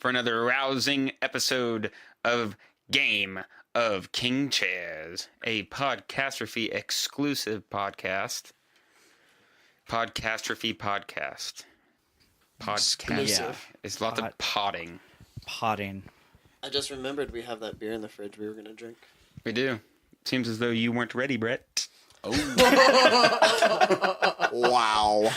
for another rousing episode of Game of King Chairs, a Podcastrophe exclusive podcast. Podcastrophe podcast. Exclusive. It's lots of potting. Potting. I just remembered we have that beer in the fridge we were going to drink. We do. Seems as though you weren't ready, Brett. Oh. Wow.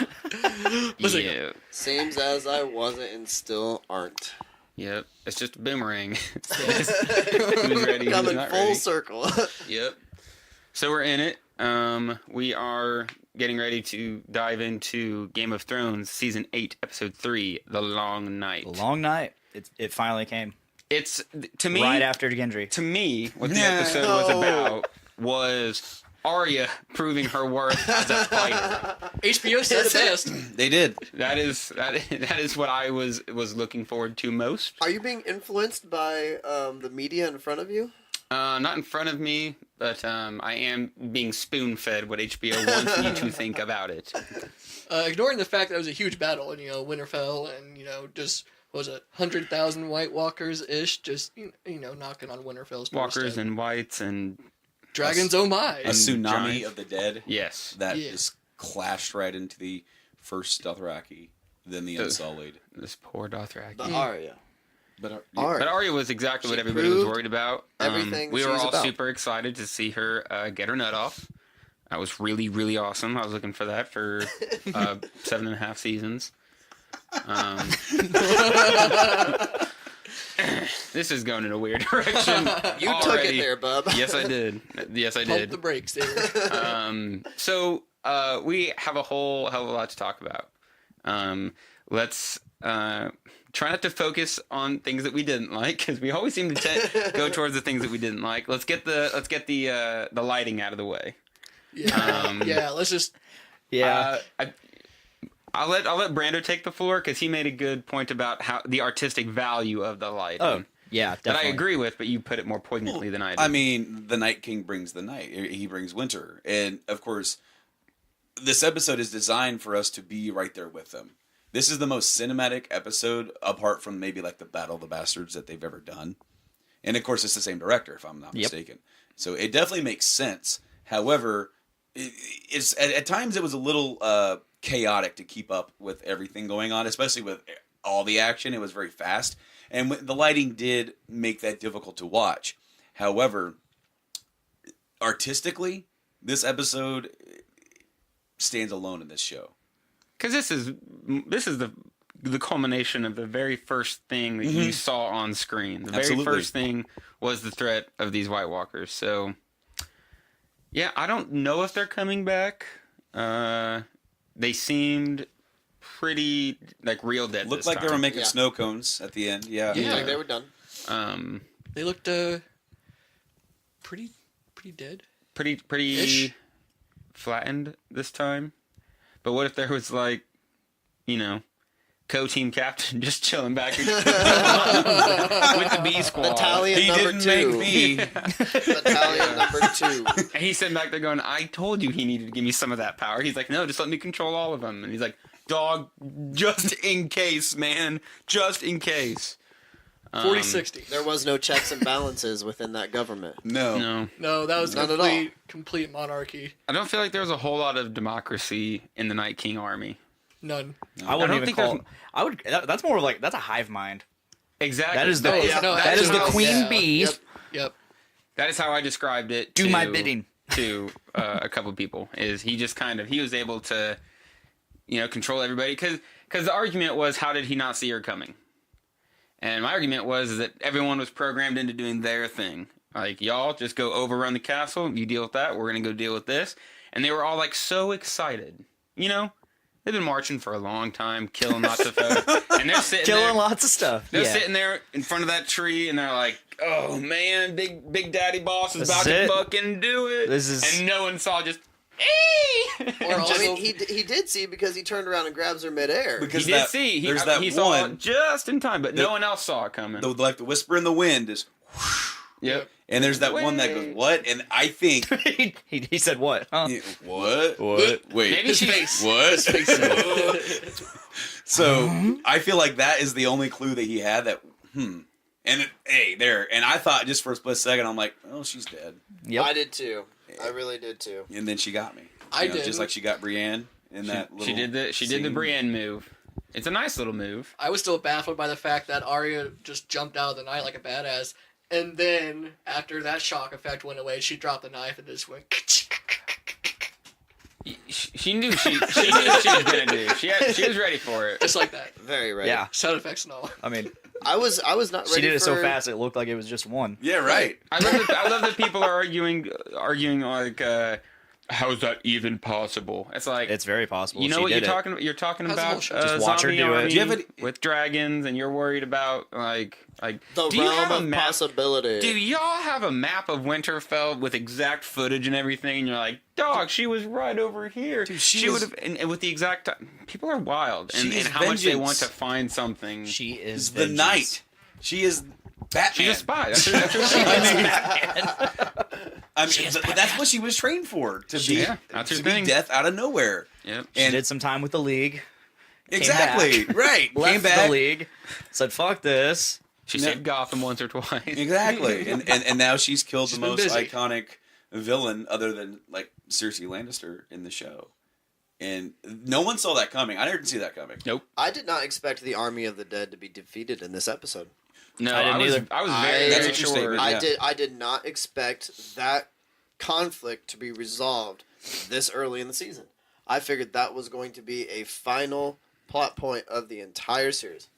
Yeah. Seems as I wasn't and still aren't. Yep. It's just a boomerang. Who's ready? Who's Coming not full ready? circle. Yep. So we're in it. We are getting ready to dive into Game of Thrones Season 8, Episode 3, The Long Night. The long night. It finally came. It's, to me... Right after Gendry. To me, what the episode was about was Arya proving her worth as a fighter. HBO said it best. They did. That is what I was looking forward to most. Are you being influenced by the media in front of you? Not in front of me, but I am being spoon-fed what HBO wants me to think about it. Ignoring the fact that it was a huge battle, and Winterfell, and just what was it, 100,000 White Walkers-ish, just knocking on Winterfell's doorstep. Walkers and whites and dragons. Oh my! A tsunami giants. of the dead. Yes, That just clashed right into the first Dothraki, then the Unsullied. this poor Dothraki. The Arya. But But Arya was exactly She what everybody was proved worried about. everything we were she's all about. super excited to see her get her nut off. That was really, really awesome. I was looking for that for 7.5 seasons. This is going in a weird direction. You already. took it there, bub. Yes, I did. Yes, I Pump did. the brakes there. So we have a whole hell of a lot to talk about. Let's try not to focus on things that we didn't like, because we always seem to go towards the things that we didn't like. Let's get the lighting out of the way. Yeah, let's just. Yeah. I'll let Brando take the floor, because he made a good point about how the artistic value of the lighting. Oh, yeah, that definitely. I agree with, but you put it more poignantly than I did. I mean, the Night King brings the night. He brings winter. And, of course, this episode is designed for us to be right there with them. This is the most cinematic episode, apart from maybe like the Battle of the Bastards that they've ever done. And, of course, it's the same director, if I'm not mistaken. So it definitely makes sense. However, it's at times it was a little chaotic to keep up with everything going on, especially with all the action. It was very fast. And the lighting did make that difficult to watch. However, artistically, this episode stands alone in this show. Because this is the culmination of the very first thing that you saw on screen. The Absolutely. very first thing was the threat of these White Walkers. So, yeah, I don't know if they're coming back. They seemed pretty like real dead. Looked this like they were time. making snow cones at the end. Yeah. Yeah, like they were done. They looked pretty dead. Pretty Ish. flattened this time. But what if there was like, co-team captain just chilling back with the B squad? Battalion He number didn't 2. make me. Battalion number 2. And he's sitting back there going, I told you he needed to give me some of that power. He's like, no, just let me control all of them. And he's like, dog, just in case, man. Just in case. 40-60. There was no checks and balances within that government. No. No, that was Not at all. complete monarchy. I don't feel like there was a whole lot of democracy in the Night King army. None. I wouldn't don't even think call. there's- I would. That's more of like that's a hive mind. Exactly. That is the no, that is the actually, queen yeah. bee. Yep. That is how I described it. Do my bidding. To a couple of people. Is he just he was able to, control everybody. Because the argument was, how did he not see her coming? And my argument was that everyone was programmed into doing their thing. Like, y'all just go overrun the castle. You deal with that. We're going to go deal with this. And they were all like so excited. They've been marching for a long time, killing lots of folk. And they're sitting Killing there. lots of stuff. They're Yeah. sitting there in front of that tree, and they're like, "Oh man, Big Daddy Boss is This about is to it. fucking do it." This is- and no one saw just. Or also, I mean, he did see because he turned around and grabs her midair. Because He did that- see. there's that he saw one. it just in time, but no one else saw it coming. Like the whisper in the wind is. Yep. And there's that one that goes, what? And I think. he said what? Huh? What? What? Wait. Maybe his she. face. What? His face. So I feel like that is the only clue that he had that And and I thought just for a split second, I'm like, oh, she's dead. Yep. I did too. I really did too. And then she got me. I You know, did. just like she got Brienne in that little She did the scene. Brienne move. It's a nice little move. I was still baffled by the fact that Arya just jumped out of the night like a badass, and then after that shock effect went away, she dropped the knife and just went. She knew she knew what she was gonna do. She was ready for it. Just like that. Very right. Yeah. Sound effects and all. I mean, I was not ready. she did it so for- fast it looked like it was just one. Yeah, right. I love that people are arguing like, how is that even possible? It's like It's very possible. you know She what you're did it. talking. You're talking How's the about whole show? Just watch her zombie do it. army Do you have with dragons, and you're worried about like The do you have realm a of map? possibility. Do y'all have a map of Winterfell with exact footage and everything? And you're like, dog, she was right over here. Dude, she is- would have, and with the exact time. People are wild, She and is how much they vengeance. want to find something. She is It's the vengeance. night. She is Batman. She's a spy. That's her thing. I mean, but that's what she was trained for. To be, Yeah, that's her to thing. be death out of nowhere. Yep. She And did some time with the League. exactly back. right. Left Came back. the League. Said, fuck this. She No. saved Gotham once or twice. Exactly. And now she's killed She's the been most busy. iconic villain other than like Cersei Lannister in the show. And no one saw that coming. I didn't see that coming. Nope. I did not expect the army of the dead to be defeated in this episode. No, I didn't either. I was I- very, That's very what your sure. statement- Yeah. I did not expect that conflict to be resolved this early in the season. I figured that was going to be a final plot point of the entire series.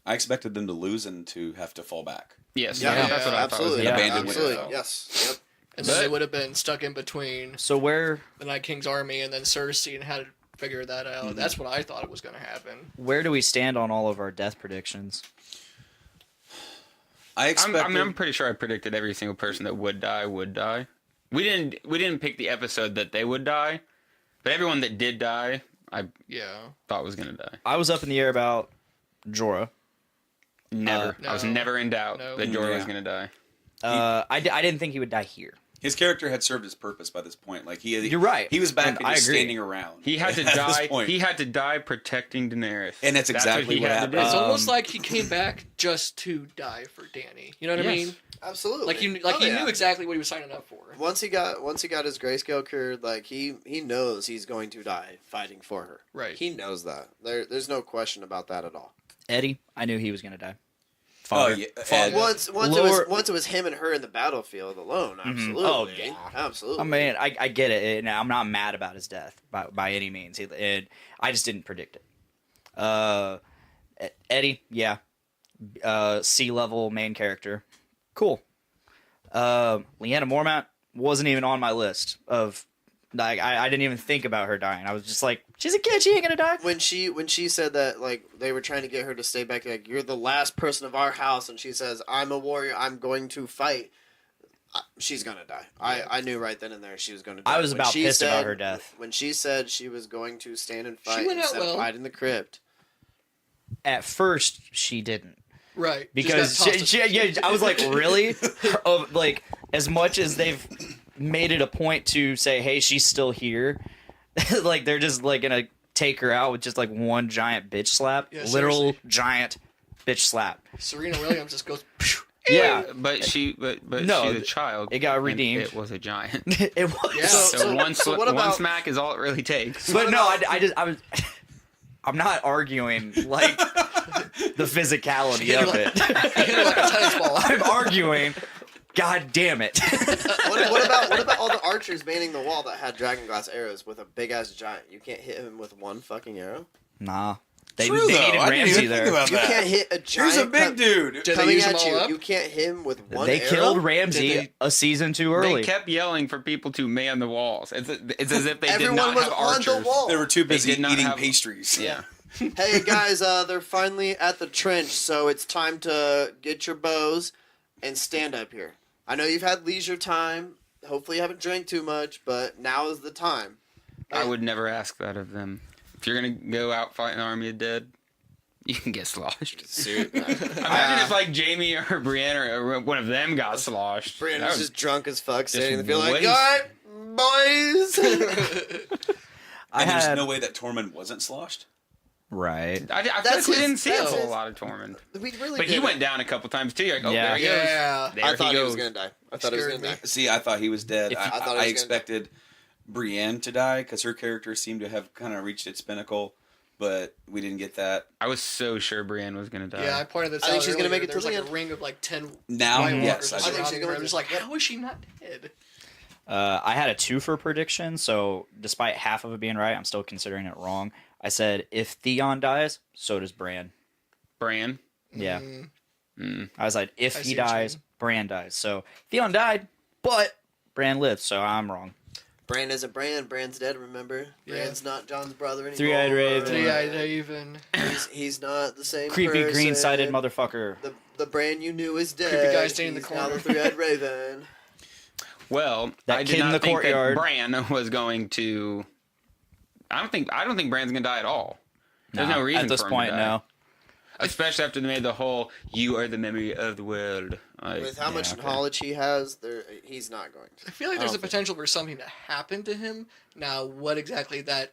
I expected them to lose and to have to fall back. Yes, Yeah, that's what I thought. absolutely. Was Yeah. Abandoned Absolutely. Winterfell. Yes. Yep. And then But- they would have been stuck in between So where the Night King's army and then Cersei and had to figure that out. That's what I thought it was going to happen. where do we stand on all of our death predictions? I expected. I'm pretty sure I predicted every single person that would die would die. We didn't pick the episode that they would die, but everyone that did die, I Yeah. thought was gonna die. I was up in the air about Jorah. Never. I was No. never in doubt No. that Jorah was Yeah. gonna die. I didn't think he would die here. His character had served his purpose by this point. Like You're right. He was back And and I just agree. standing around. He had to at this die. point. He had to die protecting Daenerys, And that's exactly he what had happened. to do. It's almost Um, like he came back just to die for Dany. You know what I Yes. mean? Absolutely. Like he Oh, he yeah. knew exactly what he was signing up for. Once he got his grayscale cured, like he knows he's going to die fighting for her. Right. He knows that. There's no question about that at all. Eddie, I knew he was going to die. Oh Father. yeah, Father. Ed, Once Lower- it was him and her in the battlefield alone. Absolutely. Oh, yeah. Absolutely. I mean, I get it, and I'm not mad about his death by any means. I just didn't predict it. Eddie, yeah, sea level main character, cool. Lyanna Mormont wasn't even on my list of. Like, I didn't even think about her dying. I was just like, she's a kid, she ain't gonna die. when she said that, like, they were trying to get her to stay back, like, you're the last person of our house, and she says, I'm a warrior, I'm going to fight, she's gonna die. I knew right then and there she was gonna die. I was When about she pissed about said- her death. When she said she was going to stand and fight went out instead well. of fight in the crypt. At first, she didn't. Right. Because Just got tossed yeah, I was like, really? Of like, as much as they've made it a point to say, hey, she's still here, like they're just like gonna take her out with just like one giant bitch slap, Yeah, literal seriously. giant bitch slap. Serena Williams just goes. "Phew." Yeah, but No, she's a child. it got and redeemed. It was a giant. it was. Yeah. So, what one about- smack is all it really takes. But no, I was. I'm not arguing like the physicality Hit her of it. Hit her like a tennis ball. I'm arguing. God damn it. What about all the archers manning the wall that had dragon glass arrows with a big ass giant? You can't hit him with one fucking arrow. Nah. They True, needed though. I didn't Ramsey even think there. about You that. can't hit a giant. Here's a big dude. Did they coming use them at all you. up? You can't hit him with one They arrow. killed Ramsey Did they- a season too early. They kept yelling for people to man the walls. It's as if they Everyone did not was have on archers. the wall. They were too busy did not eating have- pastries. Yeah. Hey guys, they're finally at the trench, so it's time to get your bows and stand up here. I know you've had leisure time. Hopefully you haven't drank too much, but now is the time. I would never ask that of them. If you're gonna go out fight an army of dead, you can get sloshed. Imagine if like Jamie or Brienne or one of them got sloshed. Brandon's That was- just drunk as fuck, sitting in the just field like, waste. alright, boys. I And there's had no way that Tormund wasn't sloshed. Right. I feel That's like we his- didn't see a that's whole his- lot of Tormund. We really But he did. went down a couple times too. You're like, oh, Yeah. there he goes. Yeah. There I thought he was goes. gonna die. I thought he was Scared gonna me. die. See, I thought he was dead. If I, you- I thought he I was gonna expected Brienne to die because her character seemed to have kind of reached its pinnacle, but we didn't get that. I was so sure Brienne was gonna die. Yeah, I pointed this I out. think she's gonna earlier. make it to There's the like end. a ring of like 10 Now, White yes, Walkers I think she's surrounding gonna her. I'm just like, yep. how is she not dead? I had a 2 for prediction, so despite half of it being right, I'm still considering it wrong. I said if Theon dies, so does Bran. Bran. Yeah. Mm. I was like, if I he see what you dies, mean. Bran dies. So Theon died, but Bran lived, so I'm wrong. Bran isn't Bran. Bran's dead. Remember, Yeah. Bran's not John's brother anymore. Three-eyed raven. Three-eyed raven. He's not the same. Creepy person. green-sided motherfucker. The Bran you knew is dead. Creepy guy standing in the He's now corner. the three-eyed raven. Well, That I kid did in not the think courtyard. that Bran was going to. I don't think Bran's gonna die at all. There's Nah, no reason at this for him point, to die. no. Especially after they made the whole "you are the memory of the world." Like, With how much okay. knowledge he has, he's not going to. I feel like there's a potential for something to happen to him. Now, what exactly that?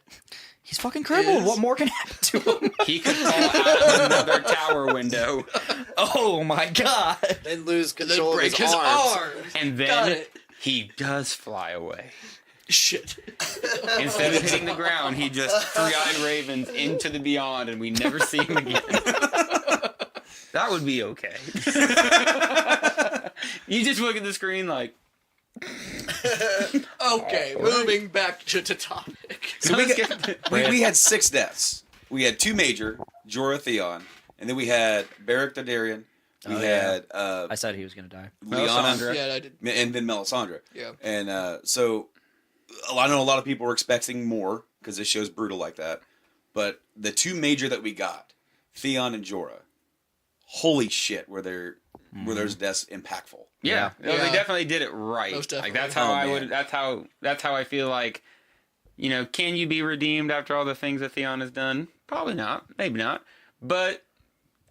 He's fucking crippled. Is- What more can happen to him? he could fall out of another tower window, Oh my god. Then lose Then control of break his his arms. arms. and Got then it. he does fly away. Shit. Instead of hitting the ground, he just three-eyed ravens into the beyond, and we never see him again. That would be okay. You just look at the screen like. Okay, moving back to topic. So Let's get to- we had 6 deaths. We had 2 major, Jorah Theon, and then we had Beric Dondarrion. We Oh, yeah. had I said he was gonna die. Lyanna, Melisandre. Yeah, I did. and then Melisandre. Yeah. And so I know a lot of people were expecting more because this show's brutal like that. But the 2 major that we got, Theon and Jorah, holy shit, were those deaths impactful. Yeah, Yeah. they definitely did it right. Most Like definitely. that's how Oh, I man. would. That's how I feel like. You know, can you be redeemed after all the things that Theon has done? Probably not. Maybe not. But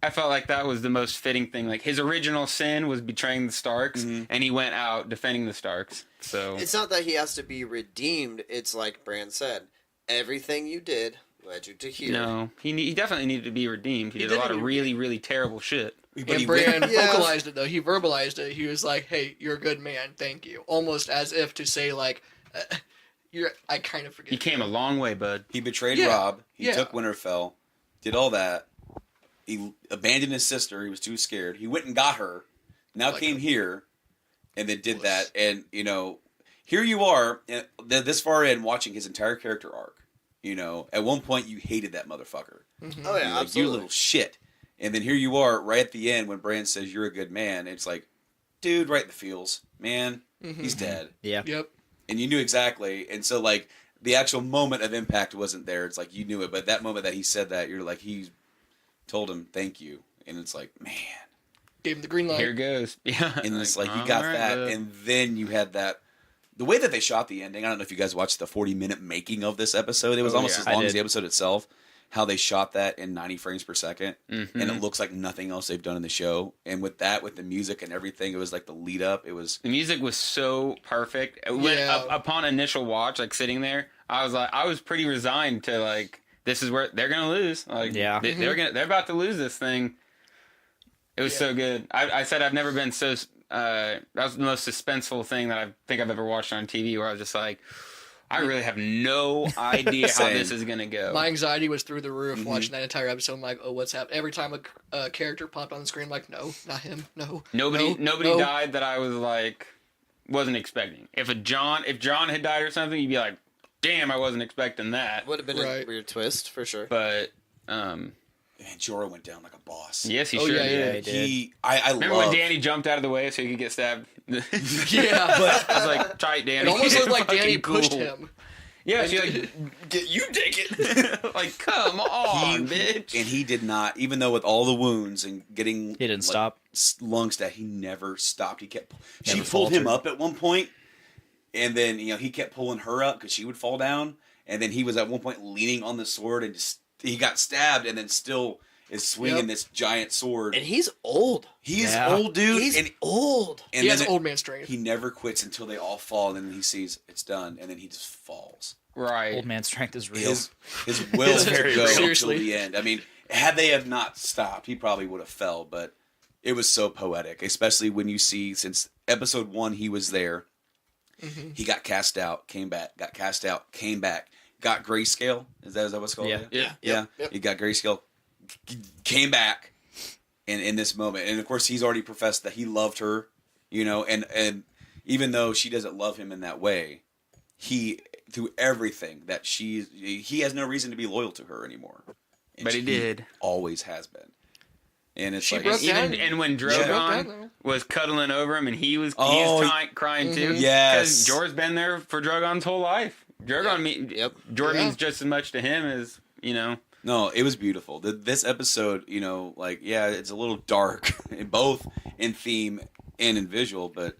I felt like that was the most fitting thing. Like his original sin was betraying the Starks, and he went out defending the Starks. So It's not that he has to be redeemed. It's like Bran said, everything you did led you to here. no, he definitely needed to be redeemed. He He did a did lot of need to really, really terrible shit. But And he Bran went- Yeah. vocalized it though. He verbalized it. He was like, "Hey, you're a good man. Thank you." Almost as if to say like, "You're." I kind of forget. He came a long way, bud. He betrayed Yeah, Robb. He yeah. took Winterfell. Did all that. He abandoned his sister. He was too scared. He went and got her. Now Like came a- here, and then did Wuss. that. And here you are, this far in, watching his entire character arc. At one point you hated that motherfucker. Mhm. Oh yeah, You're like, absolutely. you little shit. And then here you are, right at the end, when Bran says you're a good man. It's like, dude, right in the feels, man. Mhm. He's dead. Yeah. Yep. And you knew exactly. And so, like, the actual moment of impact wasn't there. It's like you knew it, but that moment that he said that, you're like, he told him thank you, and it's like, man. Gave him the green light. Here goes. Yeah. And it's like he got alright, that, bud. and then you had that. The way that they shot the ending, I don't know if you guys watched the 40-minute making of this episode. It was Oh, almost yeah. as I long as did. the episode itself. How they shot that in 90 frames per second, Mhm. and it looks like nothing else they've done in the show. And with that, with the music and everything, it was like the lead up. It was The music was so perfect. Yeah. Upon initial watch, like sitting there, I was pretty resigned to like, this is where they're gonna lose. Like, Yeah. they're about to lose this thing. It was Yeah. so good. I said I've never been so. That was the most suspenseful thing that I think I've ever watched on TV. Where I was just like, I really have no idea how Same. this is gonna go. My anxiety was through the roof watching that entire episode. I'm like, oh, what's happening? Every time a character popped on the screen, I'm like, no, not him. No. Nobody no. died that I was like wasn't expecting. If John had died or something, you'd be like, damn, I wasn't expecting that. Would have been a Right. weird twist for sure. But man, Jorah went down like a boss. yes, he Oh, sure yeah, did. yeah. He I Remember love. when Danny jumped out of the way so he could get stabbed? Yeah. But I was like, try it, Danny. It almost looked like Danny Fucking pushed cool. him. Yeah, she like, get you take it. Like, come on, bitch. And he did not, even though with all the wounds and getting He didn't stop. lung stat, he never stopped. He kept. She Never pulled him faltered. up at one point, and then he kept pulling her up because she would fall down. And then he was at one point leaning on the sword, and just he got stabbed, and then still is swinging Yep. this giant sword. And he's old. He's Yeah. old, dude. He's and old. and He has then old man strength. he never quits until they all fall, and then he sees it's done, and then he just falls. Right. Old man strength is real. His will It's to very go real. till Seriously. the end. I mean, had they have not stopped, he probably would have fell. But it was so poetic, especially when you see since episode 1 he was there. Mm-hmm. He got cast out, came back, got cast out, came back, got grayscale. Is that what's called? Yeah. Yeah. Yep. He got grayscale, came back, in this moment, and of course he's already professed that he loved her, and even though she doesn't love him in that way, he through everything that he has no reason to be loyal to her anymore. And But he did. Always has been, and it's She like broke down. And when She broke Drogon down, was cuddling over him, and he was Oh, crying too. yes. Because Jorah's been there for Drogon's whole life. Jorah Yep. Jorah Yeah. means just as much to him as No, it was beautiful. This episode, it's a little dark, both in theme and in visual, but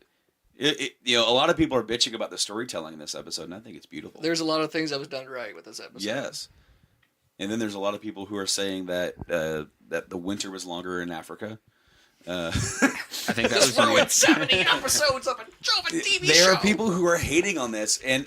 a lot of people are bitching about the storytelling in this episode, and I think it's beautiful. There's a lot of things that was done right with this episode. Yes, and then there's a lot of people who are saying that that the winter was longer in Africa. I think that was We're with 70 episodes of a TV show. There are people who are hating on this, and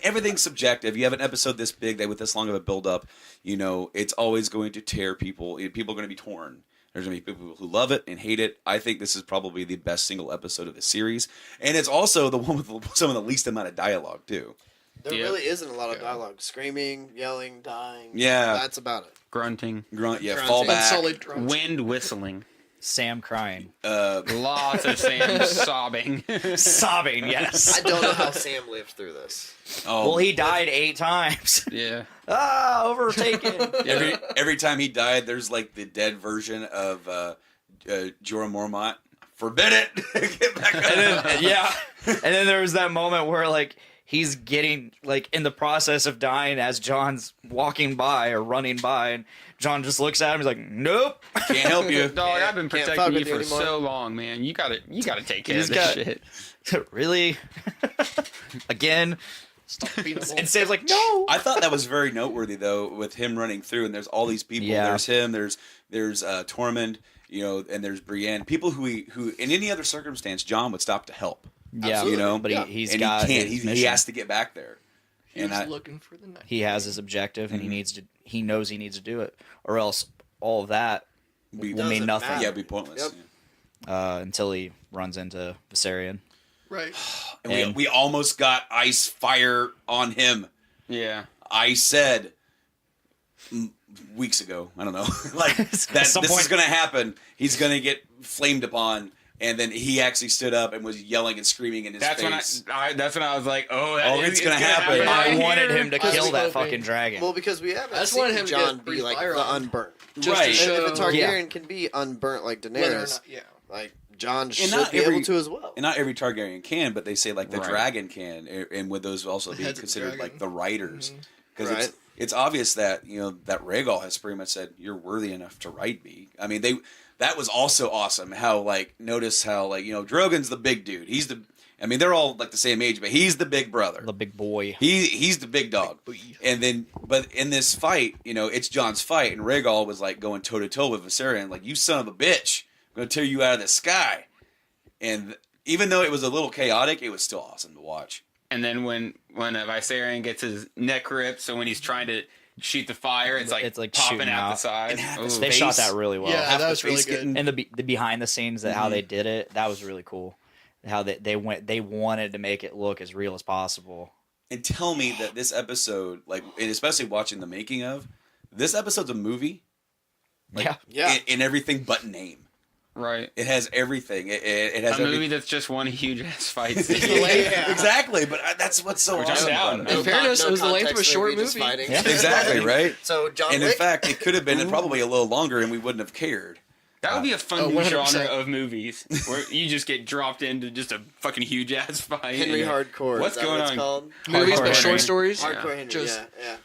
everything's subjective. You have an episode this big, with this long of a build up, it's always going to tear people. People are going to be torn. There's going to be people who love it and hate it. I think this is probably the best single episode of the series, and it's also the one with some of the least amount of dialogue too. There Yeah. really isn't a lot of dialogue. Screaming, yelling, dying. Yeah. That's about it. grunting, Grunt, Grunting. fall And back. solid drums. wind whistling, Sam crying, lots of Sam sobbing. sobbing. Yes. I don't know how Sam lived through this. Oh, Well, he died 8 times. Yeah. Overtaken. every time he died, there's like the dead version of Jorah Mormont. Forbid it. Get back on. And then, yeah. And then there was that moment where he's getting in the process of dying as John's walking by or running by, and John just looks at him. He's like, "Nope." Can't help you. Dog, I've been Can't fuck protecting you with you for anymore. so long, man. You gotta take care of He's this got- shit. Really? Again? Stop being a And Sam's like, "No." I thought that was very noteworthy though, with him running through, and there's all these people. Yeah. There's him. There's Tormund. And there's Brienne. People who in any other circumstance, John would stop to help. Yeah, Absolutely. but Yeah. he's And got he can't. his He mission. has to get back there. He And was I- looking for the night. He has his objective, and he knows he needs to do it, or else all of that Be- will mean Doesn't nothing matter. Yeah, it'd be pointless. Yep. until he runs into Viserion. Right. And And- we almost got ice fire on him. Yeah. I said weeks ago. I don't know. That some this point- is going to happen. He's going to get flamed upon. And then he actually stood up and was yelling and screaming in his That's face. when that's when I was like, oh, It's gonna happen. I right wanted here. him to I was kill that hoping- fucking dragon. Well, because we haven't I just seen wanted him to John get be free like fire the on him. unburnt. Just Right. to And show if a Targaryen Yeah. can be unburnt like whether or Daenerys, not, yeah. like John And should not be every- able to as well. And not every Targaryen can, but they say the Right. dragon can, and would those also be Heads of considered dragon. the riders? Mhm. Because Right. it's obvious that that Rhaegal has pretty much said you're worthy enough to ride me. I mean that was also awesome. How notice how Drogon's the big dude. They're all the same age, but he's the big brother. the big boy. He's the big dog. And then, but in this fight, it's Jon's fight, and Rhaegal was going toe to toe with Viserion, you son of a bitch, I'm gonna tear you out of the sky. And even though it was a little chaotic, it was still awesome to watch. And then when Viserion gets his neck ripped, so when he's trying to shoot the fire, it's It's, popping shooting out the out. side. And half his Ooh. They face- shot that really well. Yeah, Half that the was really face good. getting- And the behind the scenes that how they did it, that was really cool. How they wanted to make it look as real as possible. And tell me that this episode, and especially watching the making of, this episode's a movie. Yeah. Yeah. In everything but name. Right. It has everything. It has A every- movie that's just one huge ass fight scene. Yeah. Exactly, but that's what's so Which I'm awesome down. about it. In fairness, it was the length of a context, short they're just movie. fighting. Yeah. Exactly, right? So John And in Wick, fact, it could have been probably a little longer, and we wouldn't have cared. That would be a fun new 100%. genre of movies where you just get dropped into just a fucking huge ass fight. Henry and- Hardcore. What's is that going what it's on? called? Movies, Hardcore but short Henry. stories. Hardcore Henry. Just- yeah.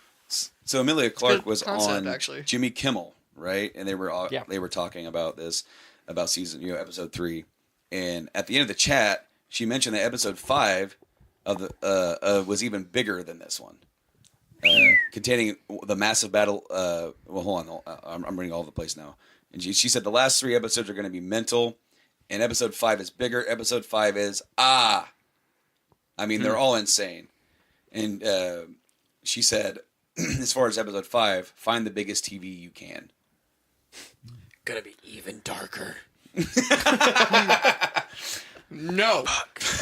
So Emilia Clarke good was concept, on actually. Jimmy Kimmel, right? And they were Yeah. they were talking about this, about season, episode 3. And at the end of the chat, she mentioned that episode 5 of the was even bigger than this one, containing the massive battle. Well, hold on, I'm reading all over the place now. And she said the last 3 episodes are going to be mental, and episode 5 is bigger. Episode 5 is they're all insane. And she said, as far as episode 5, find the biggest TV you can. Gonna be even darker. No.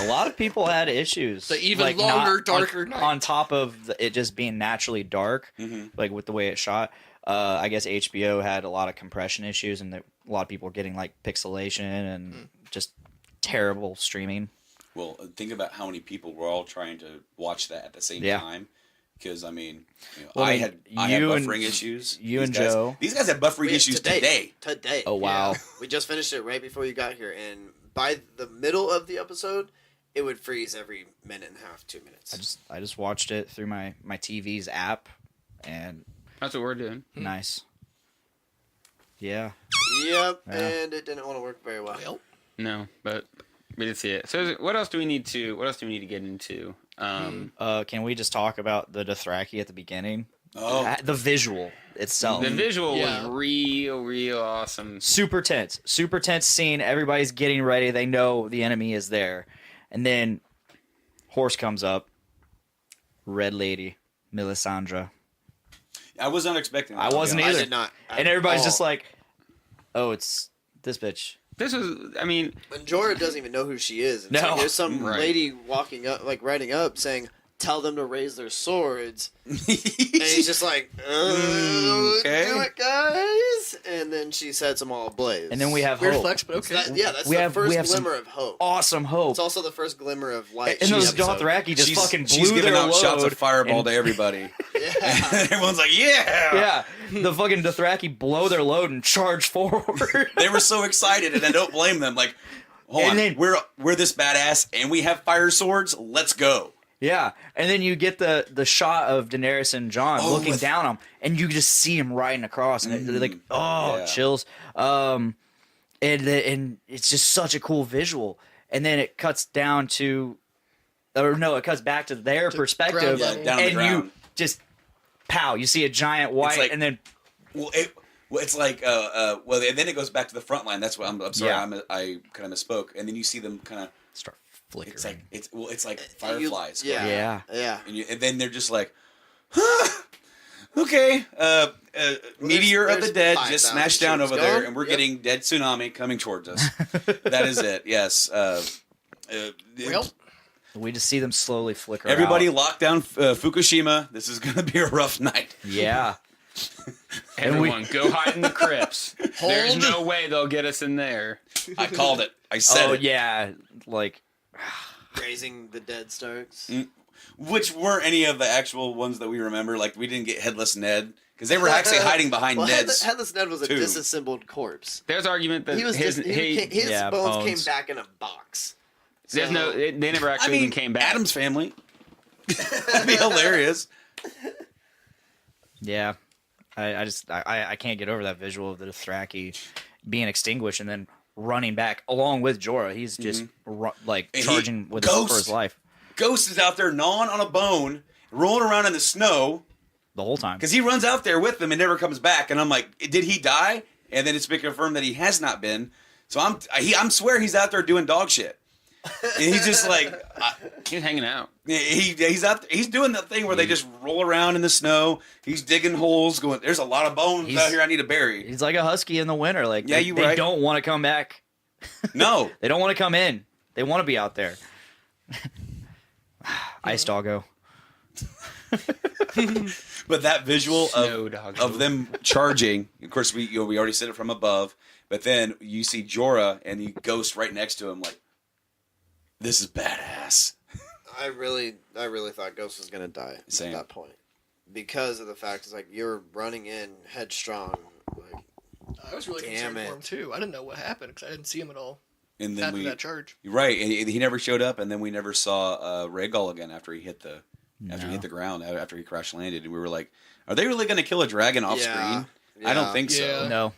A lot of people had issues. The even longer, darker on, night. on top of it just being naturally dark, like with the way it shot. I guess HBO had a lot of compression issues, and a lot of people were getting like pixelation and just terrible streaming. Well, think about how many people were all trying to watch that at the same Yeah. time. Because I mean, Well, I had you and- buffering issues. you and guys, Joe. These guys had buffering issues today. Today. Oh wow! We just finished it right before you got here, and by the middle of the episode, it would freeze every minute and a half, 2 minutes. I just watched it through my TV's app, and That's what we're doing. nice. Yeah. Yep, Yeah. and it didn't want to work very well. Well, No, but we did see it. So what else do we need to get into? Can we just talk about the Dothraki at the beginning? Oh, The visual itself. The visual Yeah. was real awesome. Super tense scene. Everybody's getting ready. They know the enemy is there, and then horse comes up. Red Lady, Melisandre. I was not expecting that. I wasn't I either. did not. And everybody's at just all. like, "Oh, it's this bitch." This was, I mean, And Jorah doesn't even know who she is. And No. so there's some Right. lady walking up, like riding up, saying, "Tell them to raise their swords." And he's just like, Okay. "Do it, guys!" And then she sets them all ablaze. And then we have weird hope. flex, but So okay. that's we the have first some glimmer of hope. Awesome hope. It's also the first glimmer of light. And in the those episode. Dothraki just fucking she's blew giving their out shots load. of fireball and- to everybody. Yeah. Everyone's like, yeah. Yeah, the fucking Dothraki blow their load and charge forward. They were so excited, and I don't blame them. Like, hold And on, then- we're this badass, and we have fire swords. Let's go. Yeah, and then you get the shot of Daenerys and Jon Oh, looking with- down on him, and you just see him riding across, and they're like, oh, Yeah. chills. And it's just such a cool visual. And then it cuts down to, or no, it cuts back to their perspective, ground Yeah, level. down on the and ground. you just pow, you see a giant white, like- and then Well, it's like well, and then it goes back to the front line. That's what I'm sorry, Yeah. I kind of misspoke. And then you see them kind of. start flickering. It's like fireflies. Yeah. Yeah. And then they're just like, huh, okay, meteor of the there's dead 5,000 just smashed down ships over there, going. and we're Yep. getting dead tsunami coming towards us. That is it. Yes. Well, We just see them slowly flicker. Everybody out. lock down Fukushima. This is going to be a rough night. Yeah. everyone go hide in the crypts. There's Hold. no way they'll get us in there. I called it. I said Oh it. yeah, like Raising the dead Starks. Which weren't any of the actual ones that we remember. Like, we didn't get Headless Ned. Because they were actually hiding behind Well, Ned's. Headless Ned was a too. disassembled corpse. The's argument that He was his Yeah, bones came bones. back in a box. there's So- no they never I actually mean, even came back. Adam's family. That'd be hilarious. yeah. I can't get over that visual of the Dothraki being extinguished and then running back along with Jorah. He's just like And charging he- with Ghost. for his life Ghost is out there gnawing on a bone, rolling around in the snow, the whole time. because he runs out there with them and never comes back. And I'm like, did he die? And then it's been confirmed that he has not been. So I'm swear he's out there doing dog shit. And he's just like, He's hanging out. he's out. He's doing that thing where they just roll around in the snow. He's digging holes, going, "There's a lot of bones He's- out here. I need to bury." He's like a husky in the winter. Like Yeah, they, you they right. don't want to come back. No, They don't want to come in. They want to be out there. Ice doggo. but that visual Snow dog. of them charging. Of course, we already said it from above, but then you see Jorah and the Ghost right next to him. Like, this is badass. I really thought Ghost was gonna die Same. at that point because of the fact it's like you're running in headstrong. Like, I was really Damn concerned for it. him too. I didn't know what happened because I didn't see him at all And then after that charge. right, and he never showed up, and then we never saw Rhaegal again after he hit the ground after he crash landed, and we were like, are they really going to kill a dragon off Yeah. screen? I don't Yeah. think so. Yeah. No.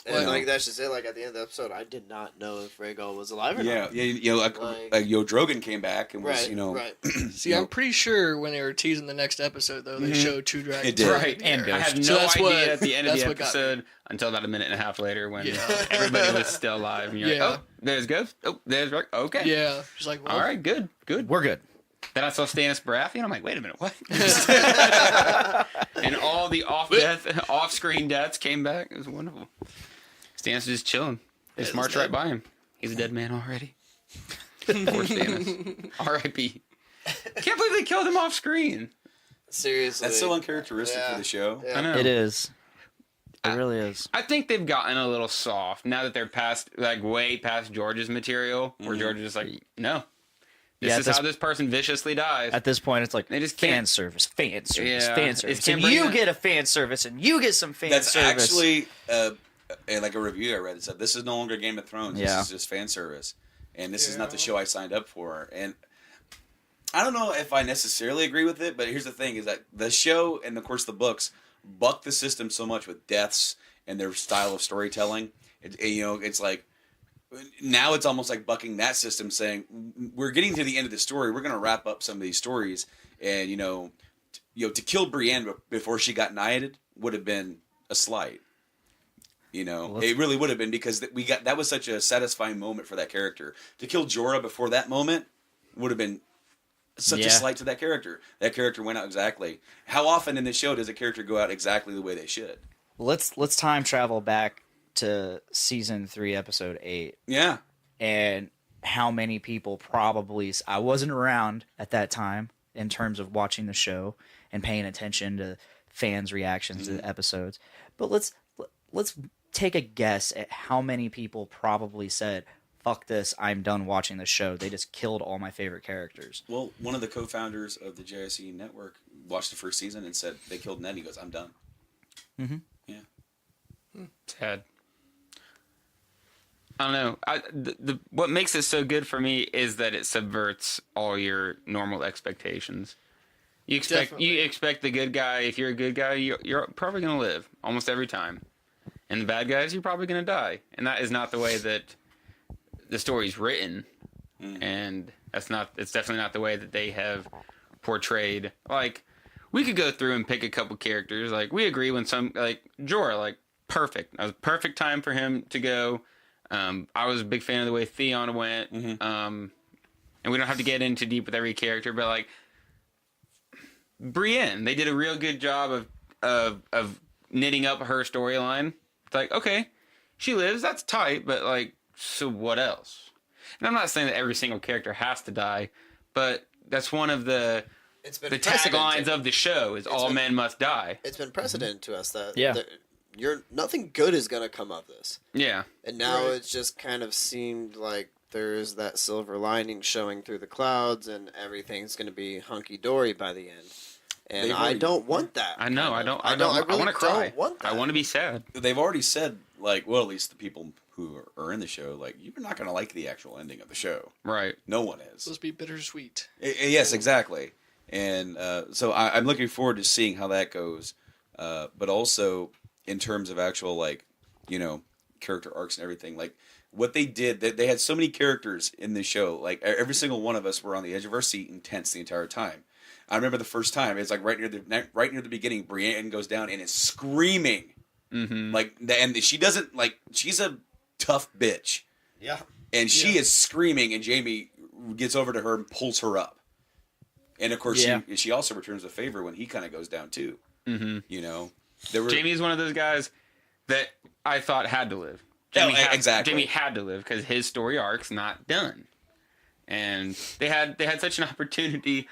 and Well, like that's just it. Like at the end of the episode, I did not know if Rhaegal was alive or Yeah, not. yeah, you know, like Drogon came back and was, Right, you know, right. See, you know, I'm pretty sure when they were teasing the next episode, though, they showed two dragons. It did. Right, And I had no So that's idea what- at the end of that's the what got me. episode until about a minute and a half later when Yeah. everybody was still alive. And you're Yeah. like, oh, there's Ghost. Oh, there's Rick. Okay. Yeah, just like well, All right, good. We're good. Then I saw Stannis Baratheon, and I'm like, wait a minute, what? And all the off-screen deaths came back. It was wonderful. Stannis was just chilling. They just marched right by him. He's a dead man already. Poor Stannis. R.I.P. Can't believe they killed him off-screen. Seriously. That's so uncharacteristic for the show. Yeah. I know. It is. It really is. I think they've gotten a little soft now that they're past, like, way past George's material, where George is just like, no. This is how this person viciously dies. At this point, it's like They just fan can't- service, fan service, Yeah, fan it's service. can't And bring you that- get a fan service, and you get some fan That's service. actually like a review I read. It said this is no longer Game of Thrones. Yeah. This is just fan service, and this is not the show I signed up for. And I don't know if I necessarily agree with it, but here's the thing: is that the show and of course the books buck the system so much with deaths and their style of storytelling. It's like now it's almost like bucking that system, saying we're getting to the end of the story. We're going to wrap up some of these stories, and to kill Brienne before she got knighted would have been a slight. It really would have been, because that was such a satisfying moment for that character. To kill Jorah before that moment would have been such a slight to that character. That character went out exactly. How often in the show does a character go out exactly the way they should? Let's time travel back to season 3, episode 8, Yeah. and how many people probably, I wasn't around at that time in terms of watching the show and paying attention to fans' reactions to the episodes, but let's take a guess at how many people probably said, fuck this, I'm done watching the show. They just killed all my favorite characters. Well, one of the co-founders of the JSE network watched the first season and said they killed Ned. He goes, I'm done. Mm-hmm. Yeah. Sad. I don't know. What makes it so good for me is that it subverts all your normal expectations. You expect the good guy. If you're a good guy, you're probably going to live almost every time. And the bad guys, you're probably going to die. And that is not the way that the story's written. And it's definitely not the way that they have portrayed. Like, we could go through and pick a couple characters. Like, we agree when like Jorah, like, perfect. That was a perfect time for him to go. I was a big fan of the way Theon went. And we don't have to get into deep with every character, but like Brienne, they did a real good job of knitting up her storyline. It's like, okay, she lives, that's tight, but like, so what else? And I'm not saying that every single character has to die, but that's one of the taglines of the show is all men must die. It's been precedent to us that nothing good is going to come of this. Yeah. And now it's just kind of seemed like there's that silver lining showing through the clouds and everything's going to be hunky-dory by the end. And I don't want that. I know. I really want to cry. don't want that. I want to be sad. They've already said, like, well, at least the people who are in the show, like, you're not going to like the actual ending of the show. Right. No one is. It's supposed to be bittersweet. Yes, exactly. And so I'm looking forward to seeing how that goes. But also in terms of actual, like, character arcs and everything, like what they did, they had so many characters in the show. Like every single one of us were on the edge of our seat and tense the entire time. I remember the first time, it's like right near the beginning, Brienne goes down and is screaming. Mm-hmm. Like, and she doesn't, like, she's a tough bitch. Yeah. And she is screaming, and Jaime gets over to her and pulls her up. And of course, she also returns the favor when he kind of goes down too. Mm-hmm. Jaime is one of those guys that I thought had to live. Exactly. Jaime had to live because his story arc's not done, and they had such an opportunity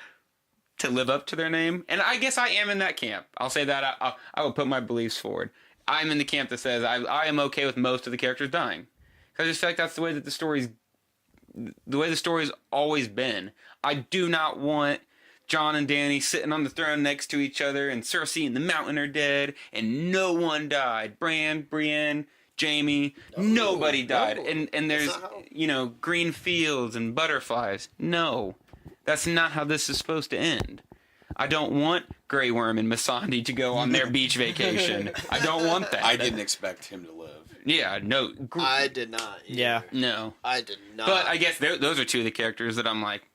to live up to their name. And I guess I am in that camp. I'll say that I will put my beliefs forward. I'm in the camp that says I am okay with most of the characters dying. I just feel like that's the way that the story's always been. I do not want Jon and Dany sitting on the throne next to each other, and Cersei and the Mountain are dead, and no one died. Bran, Brienne, Jaime, nobody died. And there's, green fields and butterflies. No, that's not how this is supposed to end. I don't want Grey Worm and Missandei to go on their beach vacation. I don't want that. I didn't expect him to live. Yeah, no. I did not. Either. Yeah. No. I did not. But I guess those are two of the characters that I'm like,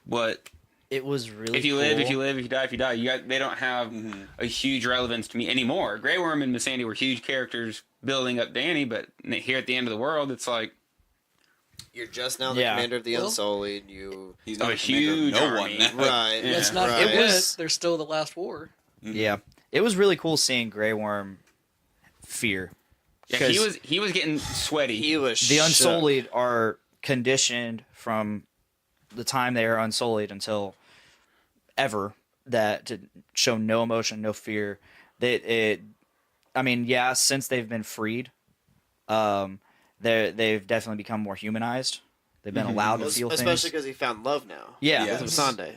what? It was really If you cool. live, if you live, if you die, if you die. They don't have a huge relevance to me anymore. Grey Worm and Missandei were huge characters building up Dany, but here at the end of the world, it's like, You're just now the Yeah. commander of the Well, Unsullied. You He's Oh, not a a commander of huge no army. one now. right. Yeah. Let's not right. forget, was- there's still the last war. Yeah, it was really cool seeing Grey Worm fear. Yeah, he was getting sweaty. He was The shook. Unsullied are conditioned from the time they are Unsullied until ever that to show no emotion, no fear. I mean, yeah, since they've been freed, they've definitely become more humanized. They've been allowed to feel especially things. because he found love now. Yeah. Yeah. With Sunday.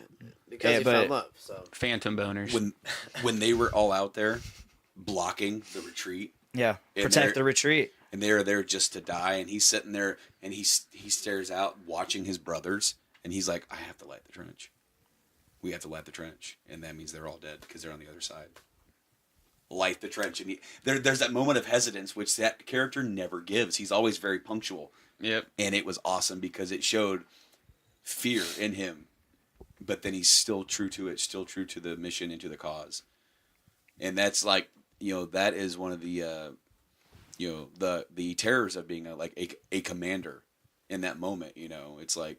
Because Yeah, he but- found love. So Phantom boners. When they were all out there blocking the retreat, Yeah, And protect they're- the retreat. and they're there just to die, and he's sitting there and he stares out watching his brothers, and he's like, I have to light the trench. We have to light the trench, and that means they're all dead because they're on the other side. Light the trench, and there's that moment of hesitance which that character never gives. He's always very punctual, Yep. and it was awesome because it showed fear in him, but then he's still true to it, still true to the mission and to the cause. And that's like, that is one of the the terrors of being a commander in that moment. It's like,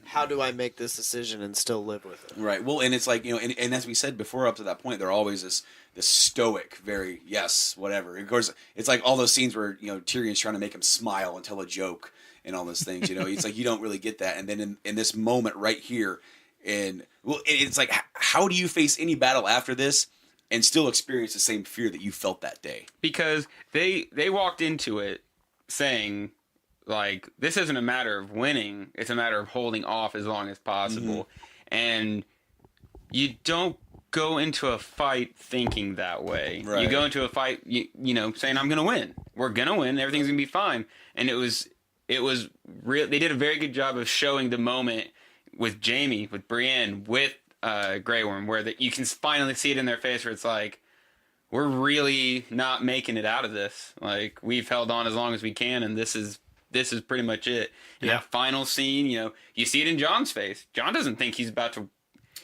how do I make this decision and still live with it? right. Well, and it's like, and as we said before, up to that point, they're always this stoic, very yes, whatever. Of course, it's like all those scenes where Tyrion's trying to make him smile and tell a joke and all those things. It's like you don't really get that. And then in this moment right here, and well, it's like, how do you face any battle after this and still experience the same fear that you felt that day? Because they walked into it saying, like, this isn't a matter of winning, it's a matter of holding off as long as possible. And you don't go into a fight thinking that way. Right. You go into a fight, saying, I'm going to win. We're going to win. Everything's going to be fine. And it was real. They did a very good job of showing the moment with Jaime, with Brienne, with Grey Worm, where you can finally see it in their face where it's like, we're really not making it out of this. Like, we've held on as long as we can, and this is pretty much it. And Yeah. that final scene, you see it in Jon's face. Jon doesn't think he's about to...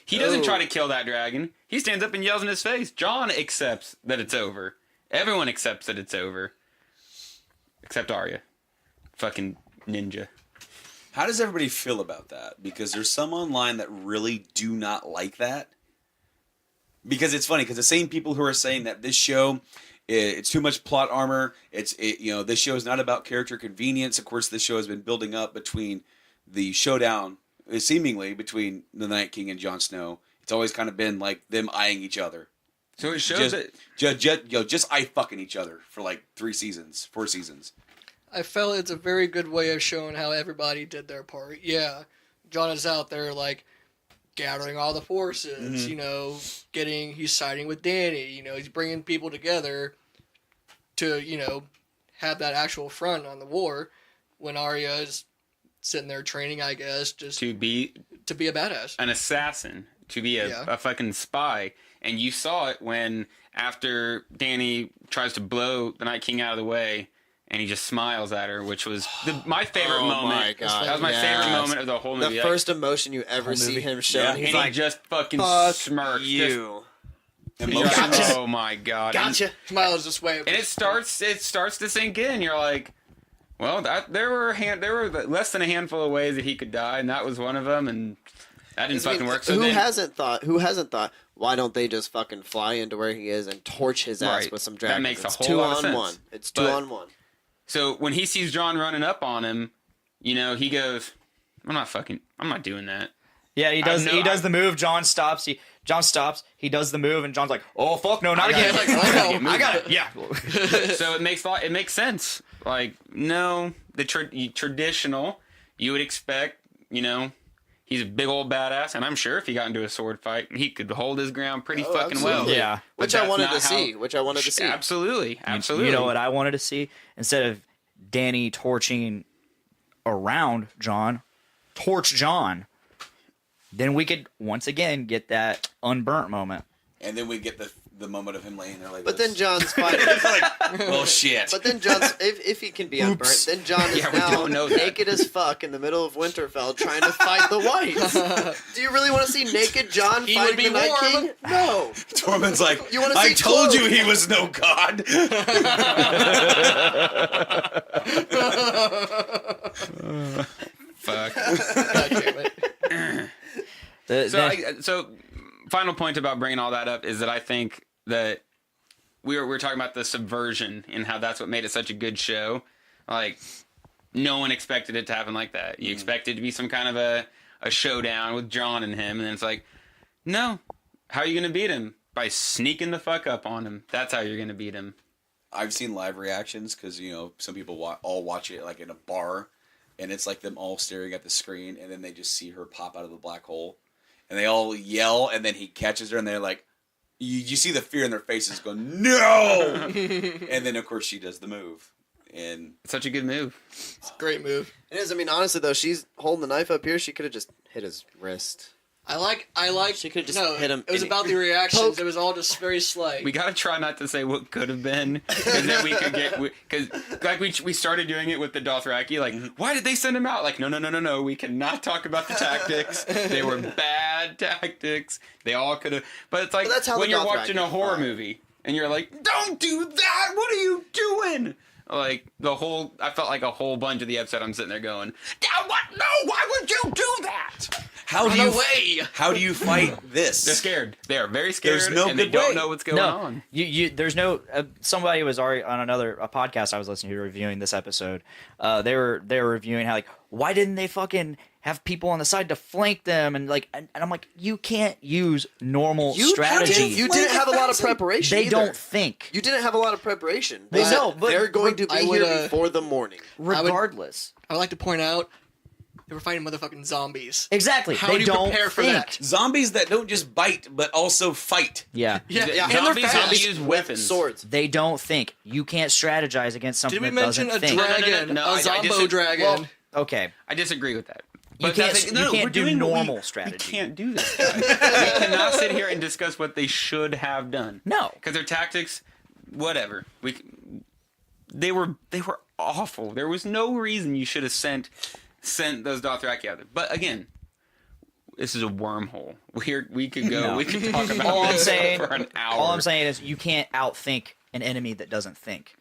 He doesn't try to kill that dragon. He stands up and yells in his face. Jon accepts that it's over. Everyone accepts that it's over. Except Arya. Fucking ninja. How does everybody feel about that? Because there's some online that really do not like that. Because it's funny, because the same people who are saying that this show, it's too much plot armor. This show is not about character convenience. Of course, this show has been building up between the showdown, seemingly between the Night King and Jon Snow. It's always kind of been like them eyeing each other. So it shows that... Just eye fucking each other for like 4 seasons. I felt it's a very good way of showing how everybody did their part. Yeah, Jon is out there, like, gathering all the forces, he's siding with Dany, he's bringing people together to, have that actual front on the war, when Arya is sitting there training, I guess, just To be a badass. an assassin, to be a fucking spy. And you saw it when, after Dany tries to blow the Night King out of the way, and he just smiles at her, which was my favorite moment. My God. That was my favorite moment of the whole movie. The first emotion you ever see him show. Yeah. And he's and like, he just fucking fuck smirks. you. Emotion. Gotcha. Oh my God. Gotcha. Smile is this way. And it starts to sink in. You're like, well, there were less than a handful of ways that he could die, and that was one of them, and that didn't fucking work. So who then, hasn't thought, why don't they just fucking fly into where he is and torch his ass Right. with some That dragons? makes a It's whole 2 lot of on sense. 1. It's 2 But- on 1. So when he sees Jon running up on him, he goes, I'm not doing that. Yeah, he does. know- He does the move. Jon stops. John stops. He does the move, and John's like, "Oh fuck, no, not I again!" gotta- Like, I I got it. Yeah. So it makes sense. Like, no, the traditional, you would expect, he's a big old badass, and I'm sure if he got into a sword fight, he could hold his ground pretty fucking well. absolutely. Yeah. But Which I that's wanted not to see. Absolutely. You know what I wanted to see? Instead of Dany torching around Jon, torch Jon. Then we could once again get that unburnt moment. And then we get the moment of him laying there like But this. then John's fighting. Well, shit. But then John's, if he can be unburnt, then John is Yeah, we now don't know that. naked as fuck in the middle of Winterfell trying to fight the Whites. Do you really want to see naked John He fighting would be the Night warm. King? No. Tormund's like, You wanna I see told you clothes." he was no god. So final point about bringing all that up is that I think that we were talking about the subversion and how that's what made it such a good show. Like, no one expected it to happen like that. You expected it to be some kind of a showdown with John and him, and then it's like, no. How are you going to beat him? By sneaking the fuck up on him. That's how you're going to beat him. I've seen live reactions because, some people all watch it like in a bar, and it's like them all staring at the screen, and then they just see her pop out of the black hole, and they all yell, and then he catches her, and they're like, you see the fear in their faces going, no! And then, of course, she does the move. And It's such a good move. It's a great move. It is. I mean, honestly, though, she's holding the knife up here. She could have just hit his wrist. I like. She could've just no, hit him It was any- about the reactions. Poke. It was all just very slight. We gotta try not to say what could have been, because then we could get, because like we started doing it with the Dothraki, like, why did they send him out? Like, no, we cannot talk about the tactics. They were bad tactics. They all could have, but it's like But that's how when the you're Dothraki watching a horror fought. movie and you're like, don't do that. What are you doing? Like I felt like a whole bunch of the episode I'm sitting there going, what? No, why would you do that? how do Run you away. How do you fight this? They're scared. They are very scared. There's no and they good don't way. know what's going No, on. there's no. Somebody was already on a podcast I was listening to reviewing this episode. They were reviewing how, like, why didn't they fucking have people on the side to flank them, and I'm like, you can't use normal strategy. You didn't have a lot of preparation. They either. don't think. You didn't have a lot of preparation. They They know, said but they're going to be I would, here before the morning. Regardless, I would like to point out they were fighting motherfucking zombies. exactly. How they do you don't prepare for think. that? Zombies that don't just bite, but also fight. Yeah. Yeah, The and they're zombies fast. don't use weapons. Swords. They don't think. You can't strategize against something Did we that mention doesn't a think. dragon? No, A I zombo disagree. dragon. Well, Okay. I disagree with that. You But can't- that's you can't we're do doing what normal we strategy. can't do this, guys. We cannot sit here and discuss what they should have done. No. Because their tactics, whatever. They were awful. There was no reason you should have sent those Dothraki out there. But again, this is a wormhole. We could go. No. We could talk about All I'm this saying, for an hour. all I'm saying is you can't outthink an enemy that doesn't think.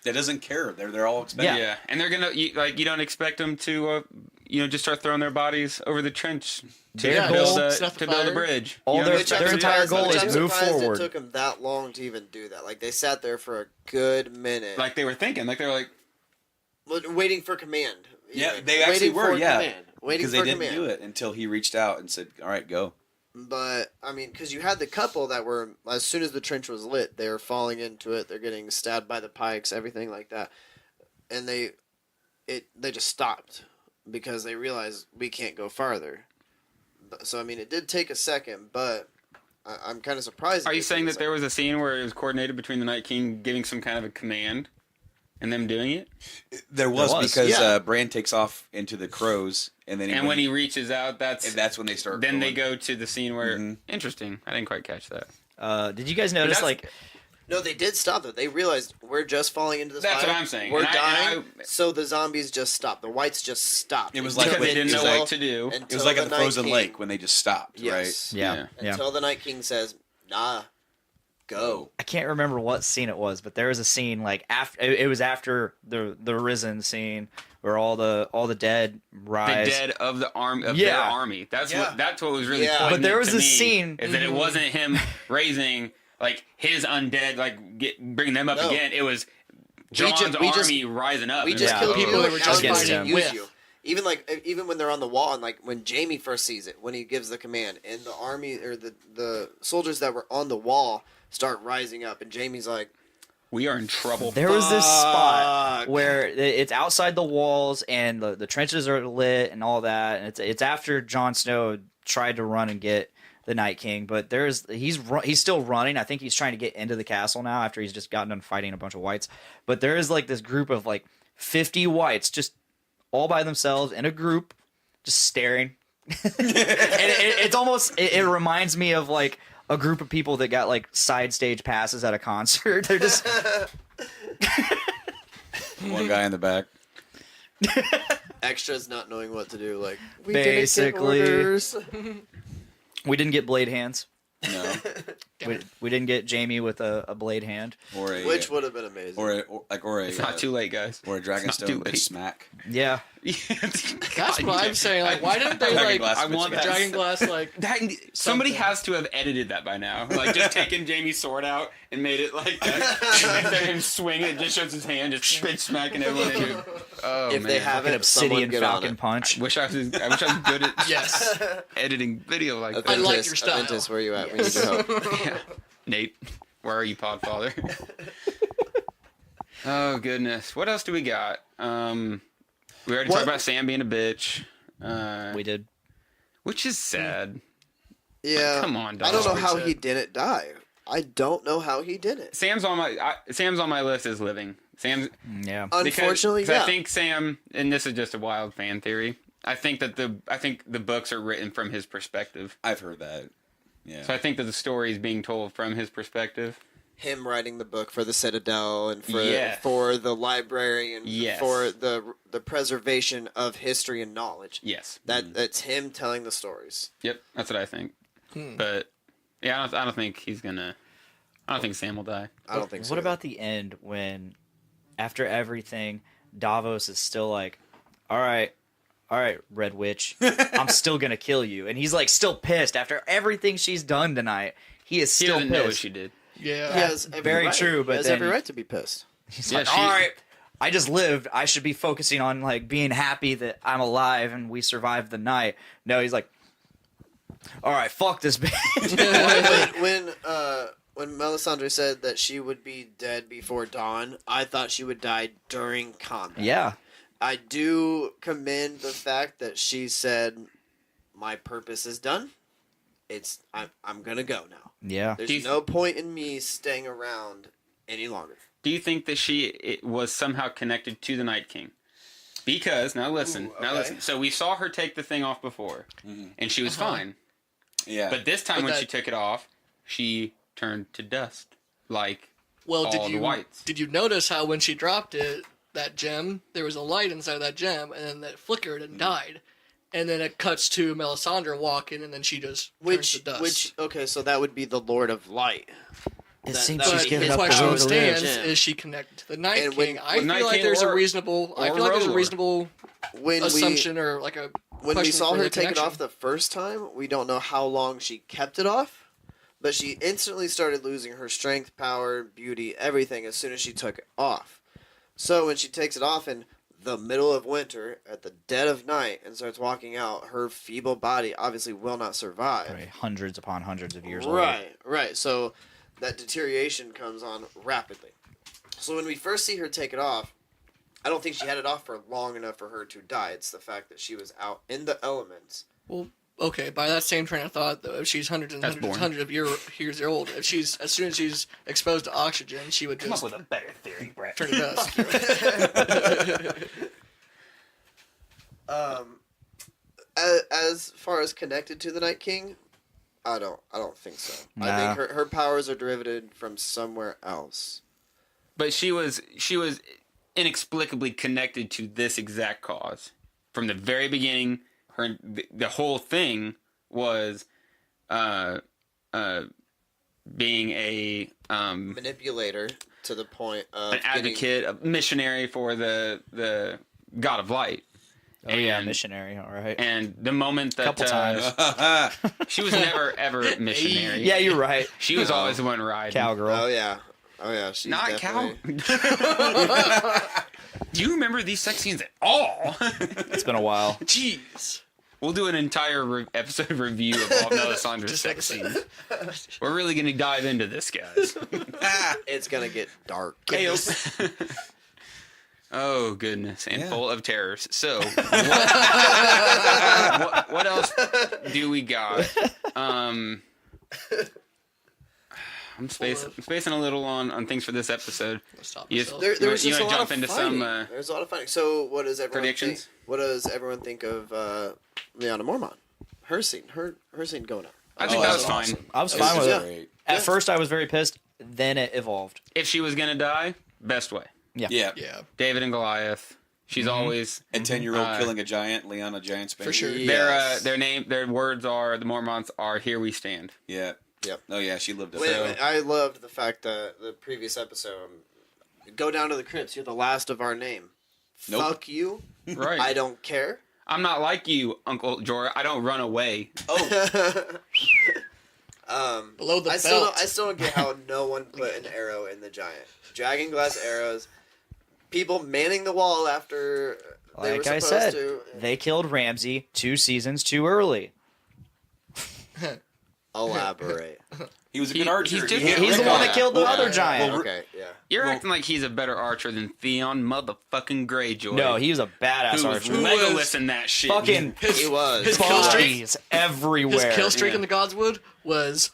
That doesn't care. They're all expendable. Yeah, and they're gonna you don't expect them to just start throwing their bodies over the trench to Their build goal- snuff the a fire. bridge. All You know, their- they try their to do entire that, goal but is it's move surprised forward. It took them that long to even do that. Like, they sat there for a good minute, like they were thinking, like they were like, waiting for command. Yeah, Even. they actually Waiting were. for Yeah, command. Waiting because they for didn't command. do it until he reached out and said, "All right, go." But I mean, because you had the couple that were, as soon as the trench was lit, they were falling into it. They're getting stabbed by the pikes, everything like that, and they just stopped because they realized we can't go farther. So I mean, it did take a second, but I'm kind of surprised. are you saying that there was a scene where it was coordinated between the Night King giving some kind of a command and them doing it? There was, was. because Yeah. Bran takes off into the crows, and then And when he reaches out, that's when they start. then they going. go to the scene where Mhm. interesting. I didn't quite catch that. Did you guys notice, that's- like, No, they did stop though. They realized we're just falling into this That's fire. what I'm saying. We're And dying. I- So the zombies just stopped. The whites just stopped. It was Because like they when- didn't know until- what to do. It was like at the frozen lake when they just stopped, Yes. yeah. Until the Night King says, "Nah, go." I can't remember what scene it was, but there was a scene like after it was after the risen scene where all the dead rise. The dead of the arm of Yeah. their army. That's what was really Yeah. poignant But there was to this me, scene- is that it wasn't him raising like his undead, like bringing them up No. again. It was John's we just- army rising up. We and just it's killed like, people oh, that were were just just fighting fighting to with. use you. Even when they're on the wall and like when Jamie first sees it, when he gives the command, and the army or the soldiers that were on the wall start rising up, and Jamie's like, we are in trouble. There was this spot Fuck. where it's outside the walls and the trenches are lit and all that, and it's after Jon Snow tried to run and get the Night King, but he's still running. I think he's trying to get into the castle now after he's just gotten done fighting a bunch of whites. But there is like this group of like 50 whites just all by themselves in a group, just staring. And it's almost it reminds me of like a group of people that got like side stage passes at a concert. They're just One guy in the back. extras not knowing what to do. Like, we Basically. didn't get orders. we didn't get blade hands. No, We didn't get Jamie with a blade hand. Or a Which would have been amazing. or a It's not too late, guys. or a It's not Dragonstone too bitch late. smack. Yeah. That's what I'm saying. Like, why didn't they like? I want that. Dragon Glass like That, somebody Something. has to have edited that by now. Like, just taken Jamie's sword out and made it like that. And then him swing it, just shows his hand, just bitch smacking everyone in it. Oh, if man. they An haven't, someone obsidian get on falcon it. punch. I wish I was good at yes. editing video like that. I like your style. Aventus, where you at? We need your help. Yeah. Nate, where are you, Podfather? Oh, goodness. What else do we got? We already talked about Sam being a bitch. We did. Which is sad. Yeah. Come on, dog. I don't know how Sad. he didn't die. I don't know how he did it. Sam's on my list as living. Sam's Yeah. Unfortunately, because yeah. I think Sam, and this is just a wild fan theory. I think the books are written from his perspective. I've heard that. Yeah. So I think that the story is being told from his perspective. Him writing the book for the Citadel and Yes. for the library and Yes. for the preservation of history and knowledge. Yes. That's him telling the stories. Yep. That's what I think. But yeah, I don't think he's gonna. I don't think Sam will die. I don't think so. What about the end when, after everything, Davos is still like, all right, Red Witch, I'm still gonna kill you, and he's like still pissed after everything she's done tonight. He is He still doesn't pissed. know what she did. Yeah. He has every very right. true, but he has then every he- right to be pissed. He's Yeah, like, she- all right, I just lived. I should be focusing on like being happy that I'm alive and we survived the night. No, he's like, all right, fuck this bitch. when Melisandre said that she would be dead before dawn, I thought she would die during combat. Yeah. I do commend the fact that she said, "My purpose is done. I'm gonna go now. Yeah. There's no point in me staying around any longer." Do you think that it was somehow connected to the Night King? Because now listen. So we saw her take the thing off before, and she was fine. Yeah. But this time But when that- she took it off, she turned to dust, like Well, all the whites. did you notice how when she dropped it, that gem, there was a light inside that gem, and then that flickered and died, and then it cuts to Melisandre walking, and then she just turns to dust. Okay, so that would be the Lord of Light. It That- seems that she's would But be giving his the up the question road to live. stands: Yeah. is she connected to the Night And King? I Night feel like King there's a or- reasonable. I or feel like there's a R'hllor. reasonable When assumption or like a when we question saw for her the take it connection. off the first time, we don't know how long she kept it off, but she instantly started losing her strength, power, beauty, everything as soon as she took it off. So when she takes it off in the middle of winter at the dead of night and starts walking out, her feeble body obviously will not survive. Right, hundreds upon hundreds of years old. Right. So that deterioration comes on rapidly. So when we first see her take it off, I don't think she had it off for long enough for her to die. It's the fact that she was out in the elements. Well, okay, by that same train of thought, though, if she's hundreds and That's hundreds, boring. hundreds of years old, if she's as soon as she's exposed to oxygen, she would just a better theory, Brett. turn to dust. As far as connected to the Night King, I don't think so. I Nah. think her powers are derivative from somewhere else. But she was inexplicably connected to this exact cause from the very beginning. The whole thing was being a Manipulator to the point of an advocate, a missionary for the God of Light. Oh yeah, missionary. All right. And the moment that Couple times. she was never ever missionary. Yeah, you're right. She was always the one riding. Cowgirl. Oh yeah. She's Not definitely... cow. Do you remember these sex scenes at all? It's been a while. Jeez. We'll do an entire episode review of all Melisandre's sex scenes. We're really going to dive into this, guys. It's gonna get dark. Oh, goodness. And Yeah. full of terrors. So, what else do we got? I'm spacing a little on things for this episode. Let's stop You- myself. There was You just a wanna lot jump of into fighting. some, There's a lot of fighting. So what does everyone predictions? think? What does everyone think of Lyanna Mormont? Her scene going up. I think Oh, that was that's fine. awesome. I was It fine was with just- it. Great. At Yeah. first, I was very pissed. Then it evolved. If she was going to die, best way. Yeah. Yeah, David and Goliath. She's always... A 10-year-old Uh, killing a giant, Leanna Giant Spank. for sure. Yes. Their words are, the Mormonts are, here we stand. Yeah. Yep. Oh yeah, she lived up Wait, there. wait, I loved the fact that the previous episode, go down to the crypts. You're the last of our name. Nope. Fuck you. Right. I don't care. I'm not like you, Uncle Jorah. I don't run away. Oh, Below the I belt. still don't get how no one put an arrow in the giant. Dragon glass arrows. People manning the wall after they were Like I supposed said, to. they killed Ramsay 2 seasons too early. Elaborate. he was a good archer. he's just- He hit He's the Rick one on that killed the Yeah, other yeah, giant. Okay, yeah. You're Well- acting like he's a better archer than Theon motherfucking Greyjoy. No, he was a badass who was archer. Legolas in that shit. Fucking He was. his kill streak- bodies everywhere. His kill streak Yeah. in the Godswood was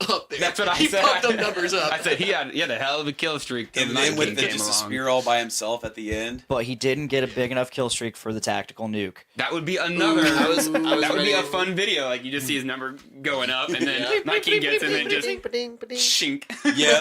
up there. That's what I he said. pumped them numbers up. I said he had a hell of a kill streak. till And the then Night with King the, came just a along. spear all by himself at the end. But he didn't get a big enough kill streak for the tactical nuke. That would be another. I was that would be ready- a fun video. Like you just see his number going up, and then Night King gets in and just shink. Yeah.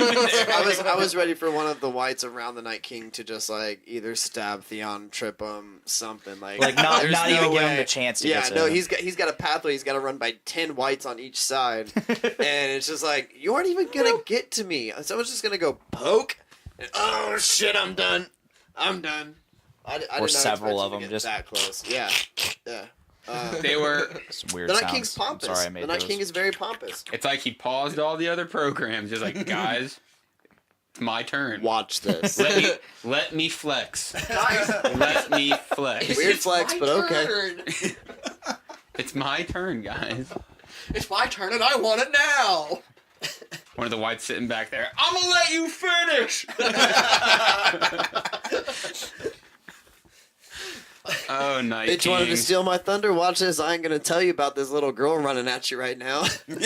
I was ready for one of the whites around the Night King to just like either stab Theon, trip him, something like Not there's even give him way. the chance to Yeah, get to no, him. he's got a pathway. He's got to run by 10 whites on each side, and it's just like you aren't even gonna get to me. Someone's just gonna go poke. And, oh shit! I'm done. I'm done. I did not several expect of him them to get just- that close. Yeah, yeah. They were. It's weird The Night sounds. King's pompous. I'm sorry I made the Night those. King is very pompous. It's like he paused all the other programs, just like guys, it's my turn. Watch this. Let me flex. Let me flex. Weird flex, my but okay. turn. It's my turn, guys. It's my turn and I want it now. One of the whites sitting back there. I'm gonna let you finish. Oh, Night Bitch King. wanted to steal my thunder. Watch this. I ain't gonna tell you about this little girl running at you right now. I mean,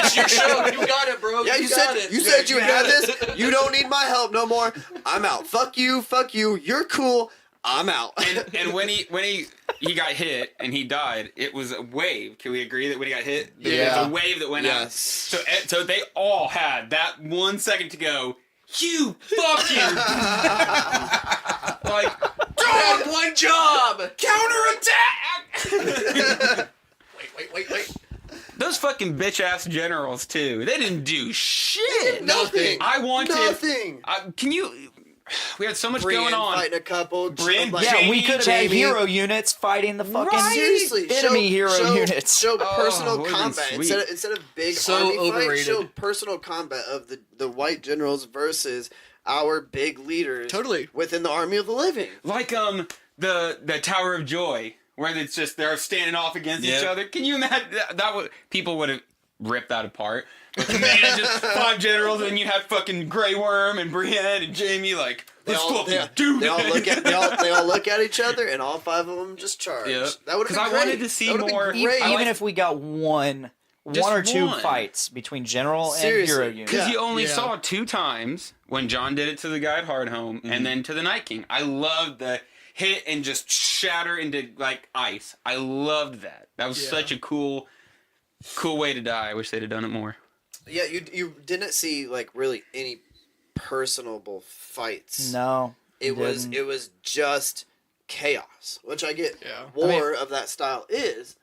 it's your show. You got it, bro. Yeah, you got said it. you said you got had it. this. You don't need my help no more. I'm out. Fuck you. Fuck you. You're cool. I'm out. And when he got hit and he died, it was a wave. Can we agree that when he got hit, there Yeah. was a wave that went out? Yes. So they all had that 1 second to go. You fuck you. Like You had one job. counterattack. Wait. Those fucking bitch ass generals too. They didn't do shit. Nothing. I wanted. Nothing. Can you? We had so much Brienne going on. fighting a couple. Brienne, like, Yeah, we Jamie, could have had Jamie. hero units fighting the fucking Seriously, enemy hero units. Show Oh, personal would've been combat sweet. instead of big So army fights. overrated. Show personal combat of the white generals versus our big leaders. Totally. Within the army of the living. Like the Tower of Joy, where it's just they're standing off against each Yeah. other. Can you imagine that would people would have ripped that apart? But man, just 5 generals, and you had fucking Grey Worm and Brienne and Jamie like let's fucking do they all this. look at they all look at each other, and all 5 of them just charge. Yep. That would have 'Cause been I great. wanted to see That would've been more- great. I Even like- if we got one Just or two one. fights between general and Seriously. hero units. Because Yeah. you only Yeah. saw 2 times when John did it to the guy at Hardhome and then to the Night King. I loved the hit and just shatter into like ice. I loved that. That was Yeah. such a cool way to die. I wish they'd have done it more. Yeah, you didn't see like really any personable fights. No, It was didn't. just chaos, which I get Yeah. war of that style is,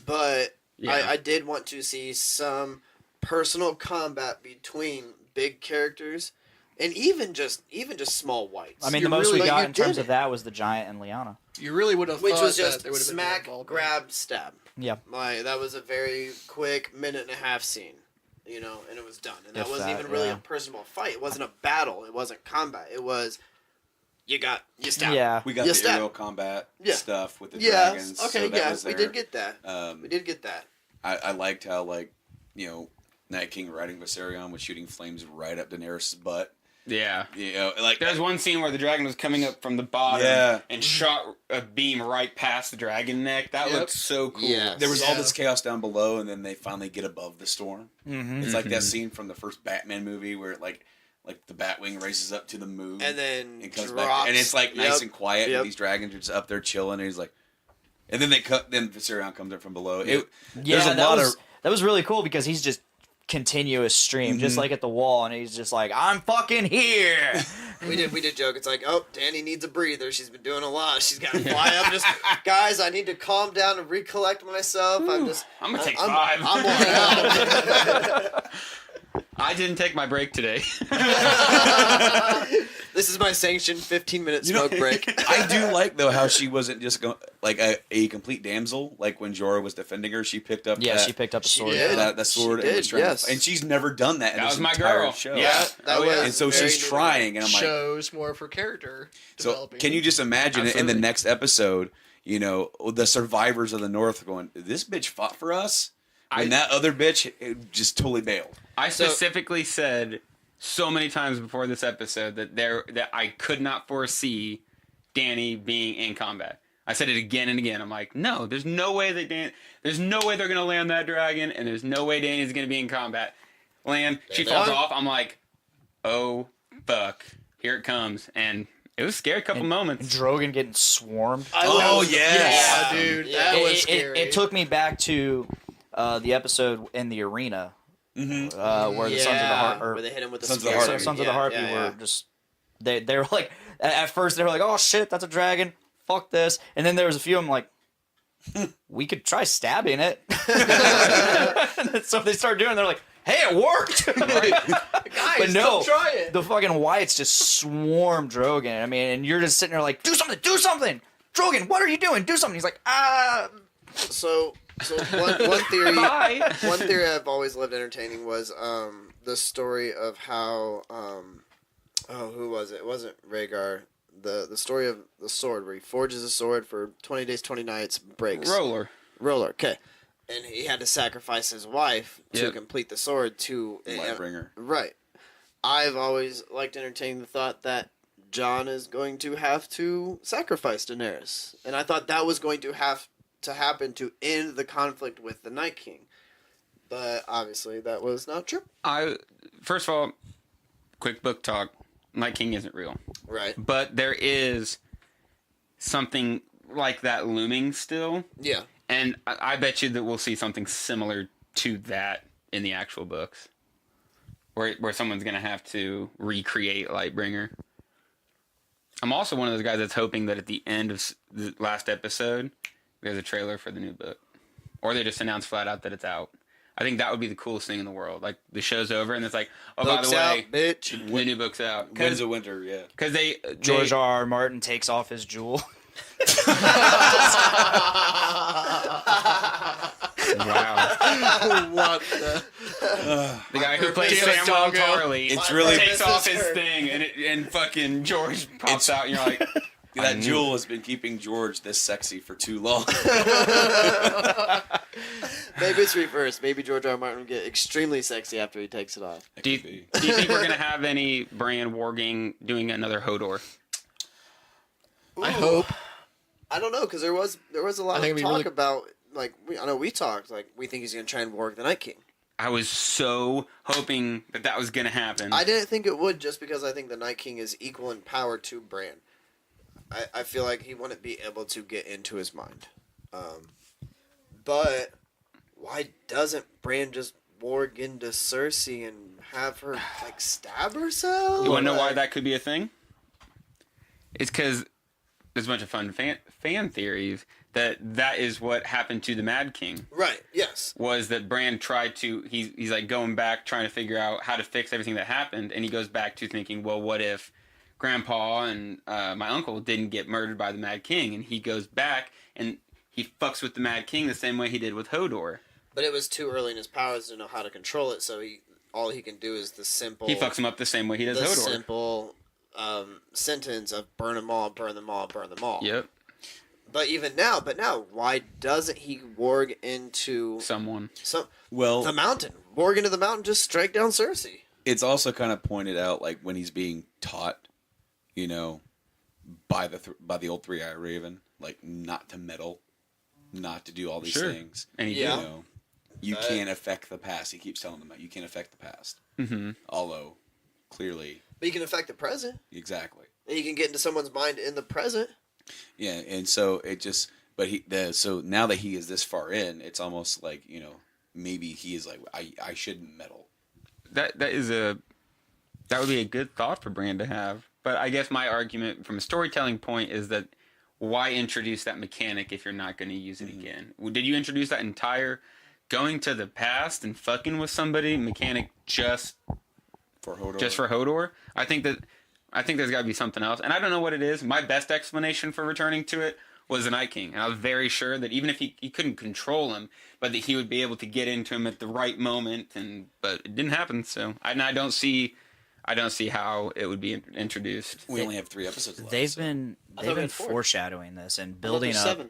but Yeah. I did want to see some personal combat between big characters and even just small whites. I mean, You the most really- we got you in terms did of it. that was the giant and Lyanna. You really would have which thought was that just there would have been more smack, involvement. grab, stab. Yeah, Like that was a very quick 1.5-minute scene, you know, and it was done. And that If wasn't that, even really yeah. a personal fight. It wasn't a battle. It wasn't combat. It was you stab. yeah. We got You the stab. aerial combat Yeah. stuff with the Yes. dragons. Okay. so that Yeah. was We there. did get that. We did get that. I liked how Night King riding Viserion was shooting flames right up Daenerys' butt. Yeah. You know, like There's one scene where the dragon was coming up from the bottom Yeah. and shot a beam right past the dragon neck. That Yep. looked so cool. Yes. there was all Yeah. this chaos down below, and then they finally get above the storm. Mm-hmm. It's like that scene from the first Batman movie where like the Batwing races up to the moon And then and comes drops. back, and it's like nice Yep. and quiet, Yep. and these dragons are just up there chilling, and he's like, and then then Viserion comes up from below. Yep. Yeah, there's a that lot was of that was really cool because he's just continuous stream, just like at the wall, and he's just like, "I'm fucking here." We did joke. It's like, oh, Danny needs a breather. She's been doing a lot. She's got to fly up. Just guys, I need to calm down and recollect myself. I'm gonna take 5. I'm worn out. I didn't take my break today. This is my sanctioned 15-minute smoke break. I do like though how she wasn't just going like a complete damsel. Like when Jorah was defending her, she picked up. Yeah, she picked up the sword. That sword. She did, was trying to- yes. and she's never done that. In That this was my entire girl. Show. Yeah, that was. And so very she's new. trying, and I'm like, Shows more of her character so developing. can you just imagine it in the Absolutely. next episode? You know, the survivors of the North going, "This bitch fought for us," and that other bitch just totally bailed. I specifically said so many times before this episode that I could not foresee Danny being in combat. I said it again and again. I'm like, no, there's no way there's no way they're gonna land that dragon, and there's no way Danny's gonna be in combat. She falls off. I'm like, oh fuck, here it comes, and it was a scary couple moments. Drogon getting swarmed. Oh yes, Yeah, dude, Yeah. that was It, scary. it took me back to the episode in the arena where the Sons of the Heart, where they hit him with the Sons of the spear. Harpy. Sons of the Harpy were just they were like at first they were like, oh shit, that's a dragon, fuck this, and then there was a few of them like, we could try stabbing it. So they started doing it, they're like, hey, it worked. Guys, but no, don't try it. the fucking Wyatts just swarm Drogon. I mean, and you're just sitting there like, do something, Drogon, what are you doing? Do something. He's like, So one theory, Bye. one theory I've always loved entertaining was the story of how who was it? It wasn't Rhaegar. The story of the sword where he forges a sword for 20 days, 20 nights, breaks. Roller. Okay. And he had to sacrifice his wife to Yep. complete the sword to Lightbringer. Right. I've always liked entertaining the thought that Jon is going to have to sacrifice Daenerys, and I thought that was going to have to happen to end the conflict with the Night King. But obviously that was not true. First of all, quick book talk. Night King isn't real, Right. but there is something like that looming still. Yeah. And I bet you that we'll see something similar to that in the actual books, where someone's gonna have to recreate Lightbringer. I'm also one of those guys that's hoping that at the end of the last episode, there's a trailer for the new book, or they just announce flat out that it's out. I think that would be the coolest thing in the world. Like the show's over and it's like, oh, Book's by the way, out, bitch. the new book's out. Winds of Winter, yeah. Because George R. R. Martin takes off his jewel. Wow. What the? The guy who plays Damn it, Samuel Doggo. Tarly It's really takes off business his hurt. thing and fucking George pops out and you're like, that jewel has been keeping George this sexy for too long. Maybe it's reversed. Maybe George R. R. Martin will get extremely sexy after he takes it off. It do you could be. think we're going to have any Bran Wargang doing another Hodor? I hope. I don't know, because there was a lot I think of it'd be talk really- about, like, I know we talked, like, we think he's going to try and warg the Night King. I was so hoping that was going to happen. I didn't think it would, just because I think the Night King is equal in power to Bran. I feel like he wouldn't be able to get into his mind. But why doesn't Bran just warg into Cersei and have her, like, stab herself? You want to know why Like- that could be a thing? It's because there's a bunch of fun fan theories that is what happened to the Mad King. Right, yes. Was that Bran tried to, he's like going back trying to figure out how to fix everything that happened, and he goes back to thinking, well, what if Grandpa and my uncle didn't get murdered by the Mad King? And he goes back and he fucks with the Mad King the same way he did with Hodor. But it was too early in his powers to know how to control it, so all he can do is the simple... He fucks him up the same way he does the Hodor. simple sentence of burn them all, burn them all, burn them all. Yep. But now, why doesn't he warg into Someone. Well, the mountain? Warg into the mountain, just strike down Cersei. it's also kind of pointed out, like when he's being taught, you know, by the old Three-Eyed Raven, like not to meddle, not to do all these Sure. things. And he Yeah. You know, you can't affect the past. He keeps telling them that you can't affect the past. Mm-hmm. Although, clearly, But you can affect the present. exactly. And you can get into someone's mind in the present. Yeah, and so it just, but so now that he is this far in, it's almost like, you know, maybe he is like, I shouldn't meddle. That would be a good thought for Bran to have. But I guess my argument from a storytelling point is that why introduce that mechanic if you're not going to use it again? Did you introduce that entire going to the past and fucking with somebody mechanic just For Hodor. just for Hodor? I think there's got to be something else, and I don't know what it is. My best explanation for returning to it was the Night King, and I was very sure that even if he couldn't control him, but that he would be able to get into him at the right moment, but it didn't happen. So I don't see how it would be introduced. We only have 3 episodes left. They've so. been we had 4. foreshadowing this and I thought building there's up 7.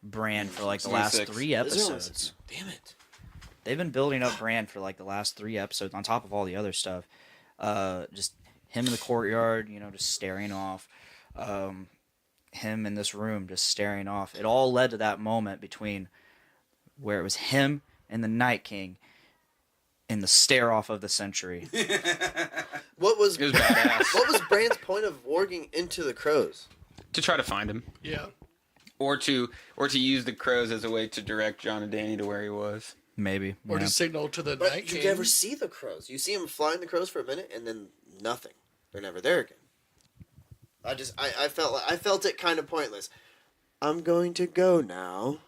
Bran for like the There's last 6. 3 episodes. Damn it. They've been building up Bran for like the last 3 episodes on top of all the other stuff. Just him in the courtyard, just staring off. Him in this room just staring off. It all led to that moment between where it was him and the Night King in the stare off of the century. What was It was badass. what was Bran's point of warging into the crows? To try to find him, Yeah. or to use the crows as a way to direct John and Danny to where he was. Maybe. Or yeah. to signal to the But Night you King. never see the crows. You see them flying the crows for a minute, and then nothing. They're never there again. I felt it kind of pointless. I'm going to go now.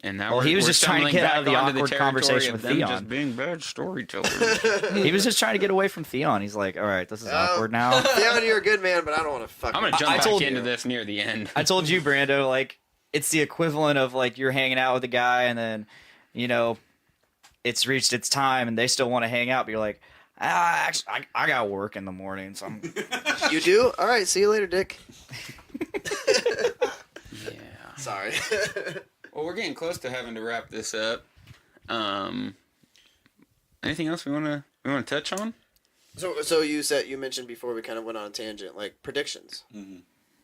And now Well, he was we're just trying to stumbling get back out of the onto awkward territory conversation of with them Theon. just being bad storytellers. He was just trying to get away from Theon. He's like, all right, this is awkward now. Theon, you're a good man, but I don't want to fuck. I'm gonna jump I back told into you. this near the end. I told you, Brando, like, it's the equivalent of, like, you're hanging out with a guy and then, it's reached its time and they still want to hang out, but you're like, actually, I got work in the morning, so I'm... You do? All right. See you later, Dick. Yeah. Sorry. Well, we're getting close to having to wrap this up. Anything else we wanna touch on? So you mentioned before we kind of went on a tangent, like predictions. Mm-hmm.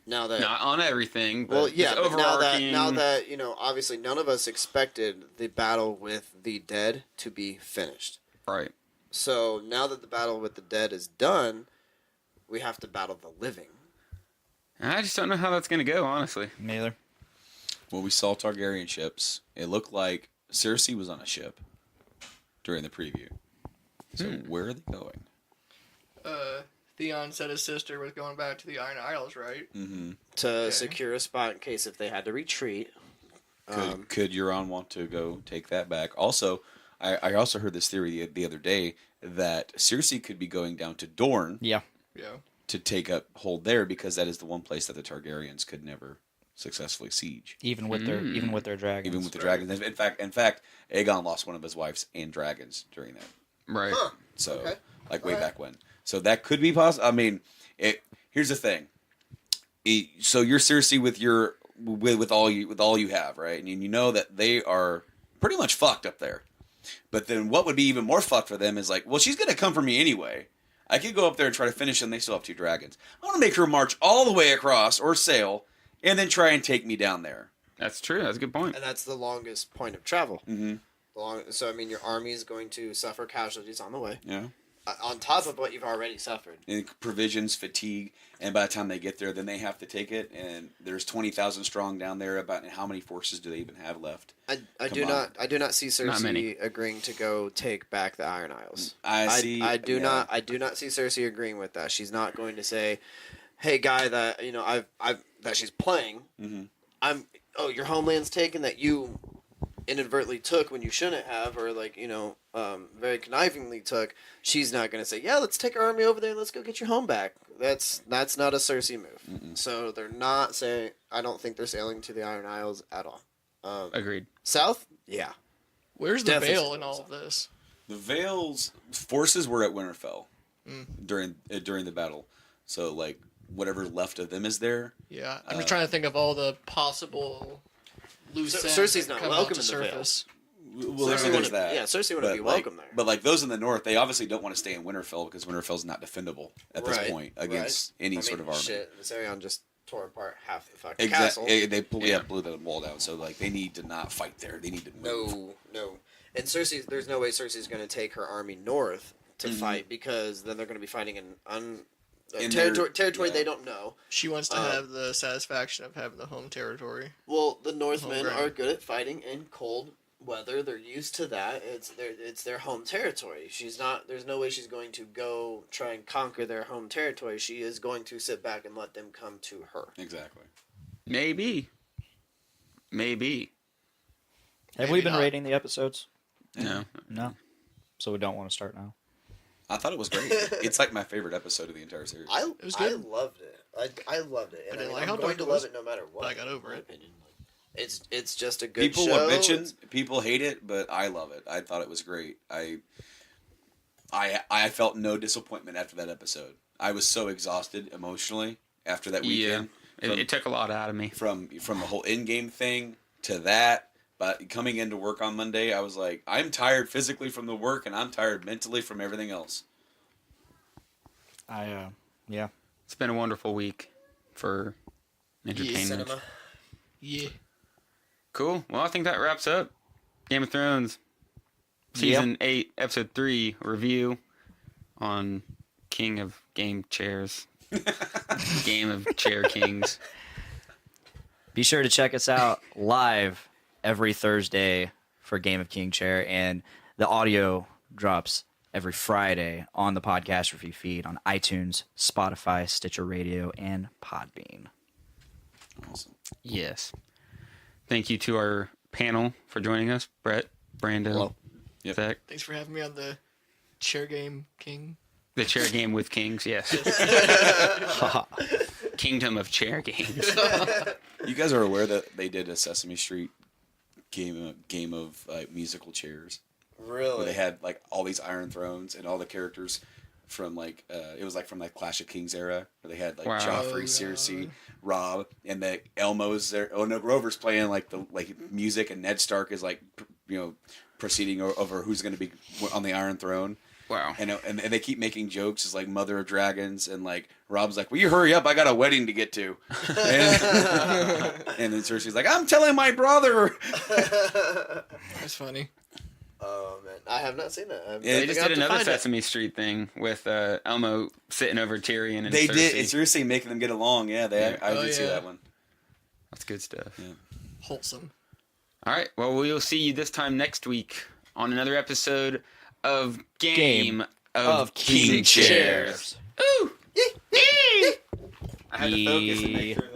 Now that Not on everything, but well, yeah, just but overarching. now that obviously none of us expected the battle with the dead to be finished. right. So now that the battle with the dead is done, we have to battle the living. I just don't know how that's gonna go, honestly. Neither. Well, we saw Targaryen ships. It looked like Cersei was on a ship during the preview. So where are they going? Theon said his sister was going back to the Iron Isles, right? Mm-hmm. To secure a spot in case if they had to retreat. Could Euron want to go take that back? Also, I also heard this theory the other day that Cersei could be going down to Dorne Yeah. Yeah. to take up hold there because that is the one place that the Targaryens could never successfully siege. Even with their dragons. Even with the dragons. In fact, Aegon lost one of his wives and dragons during that. Right. Huh. So, Okay. way back when. So that could be possible. I mean, here's the thing. So you're Cersei with all you have, right? And you know that they are pretty much fucked up there. But then what would be even more fucked for them is like, well, she's gonna come for me anyway. I could go up there and try to finish them. They still have 2 dragons. I want to make her march all the way across or sail, and then try and take me down there. That's true. That's a good point. And that's the longest point of travel. Mm-hmm. So I mean, your army is going to suffer casualties on the way, Yeah. on top of what you've already suffered. And provisions, fatigue, and by the time they get there, then they have to take it. And there's 20,000 strong down there. About how many forces do they even have left? I Come do on. not see Not many. Cersei agreeing to go take back the Iron Isles. I do not see Cersei agreeing with that. She's not going to say, "Hey, guy, that that she's playing. Mm-hmm. Your homeland's taken that you inadvertently took when you shouldn't have, or very connivingly took." She's not going to say, "Yeah, let's take our army over there and let's go get your home back." That's not a Cersei move. Mm-mm. So they're not saying. I don't think they're sailing to the Iron Isles at all. Agreed. South, yeah. Where's the Definitely Vale in all of this? The Vale's forces were at Winterfell during the battle. So like whatever's left of them is there. Yeah, I'm just trying to think of all the possible loose ends Cersei's that not come out welcome to in the Vale. surface. Well, Cersei there's wouldn't- that. Yeah, Cersei wouldn't be But, welcome there. But like those in the north, they obviously don't want to stay in Winterfell because Winterfell's not defendable at this Right, point against any sort of army. Shit, Viserion just tore apart half the fucking Exactly. castle. They blew the wall down. So like they need to not fight there. They need to move. No. And Cersei, there's no way Cersei's going to take her army north to fight because then they're going to be fighting in In territory yeah. they don't know. She wants to have the satisfaction of having the home territory. Well, the Northmen ground. are good at fighting in cold Whether they're used to that, it's their home territory. She's not. There's no way she's going to go try and conquer their home territory. She is going to sit back and let them come to her. Exactly. Maybe. Have we been rating the episodes? No. No. So we don't want to start now. I thought it was great. It's like my favorite episode of the entire series. I was I good. loved it. I loved it. And I didn't like I'm how going dark to it love was, it no matter what. but I got over in my it. opinion. It's just a good People show. were bitching. People hate it, but I love it. I thought it was great. I felt no disappointment after that episode. I was so exhausted emotionally after that weekend. Yeah. It took a lot out of me. From the whole in-game thing to that. But coming into work on Monday, I was like, I'm tired physically from the work, and I'm tired mentally from everything else. Yeah. It's been a wonderful week for entertainment. Cinema. Yeah. Cool. Well, I think that wraps up Game of Thrones Season 8, Episode 3 review on King of Game Chairs. Game of Chair Kings. Be sure to check us out live every Thursday for Game of King Chair, and the audio drops every Friday on the Podcastrophe feed on iTunes, Spotify, Stitcher Radio, and Podbean. Awesome. Yes. Thank you to our panel for joining us. Brett, Brando, Hello. Yep. Zach. Thanks for having me on the Chair Game King. The Chair Game with Kings, yes. Kingdom of Chair Games. You guys are aware that they did a Sesame Street game of musical chairs? Really? Where they had like all these Iron Thrones and all the characters from like it was like from like Clash of Kings era, where they had like Wow. Joffrey, Cersei, Robb, and the Elmo's there. Oh no, Grover's playing like the music, and Ned Stark is like proceeding over who's going to be on the Iron Throne. Wow. And they keep making jokes as like Mother of Dragons, and like Rob's like, "Will you hurry up? I got a wedding to get to." And then Cersei's like, "I'm telling my brother." That's funny. Oh man, I have not seen that. They just did another Sesame Street thing with Elmo sitting over Tyrion and They Cersei. did. It's seriously making them get along. Yeah, I did see that one. That's good stuff. Yeah. Wholesome. All right. Well, we'll see you this time next week on another episode of Game of King Chairs. Ooh! I had to focus and make sure that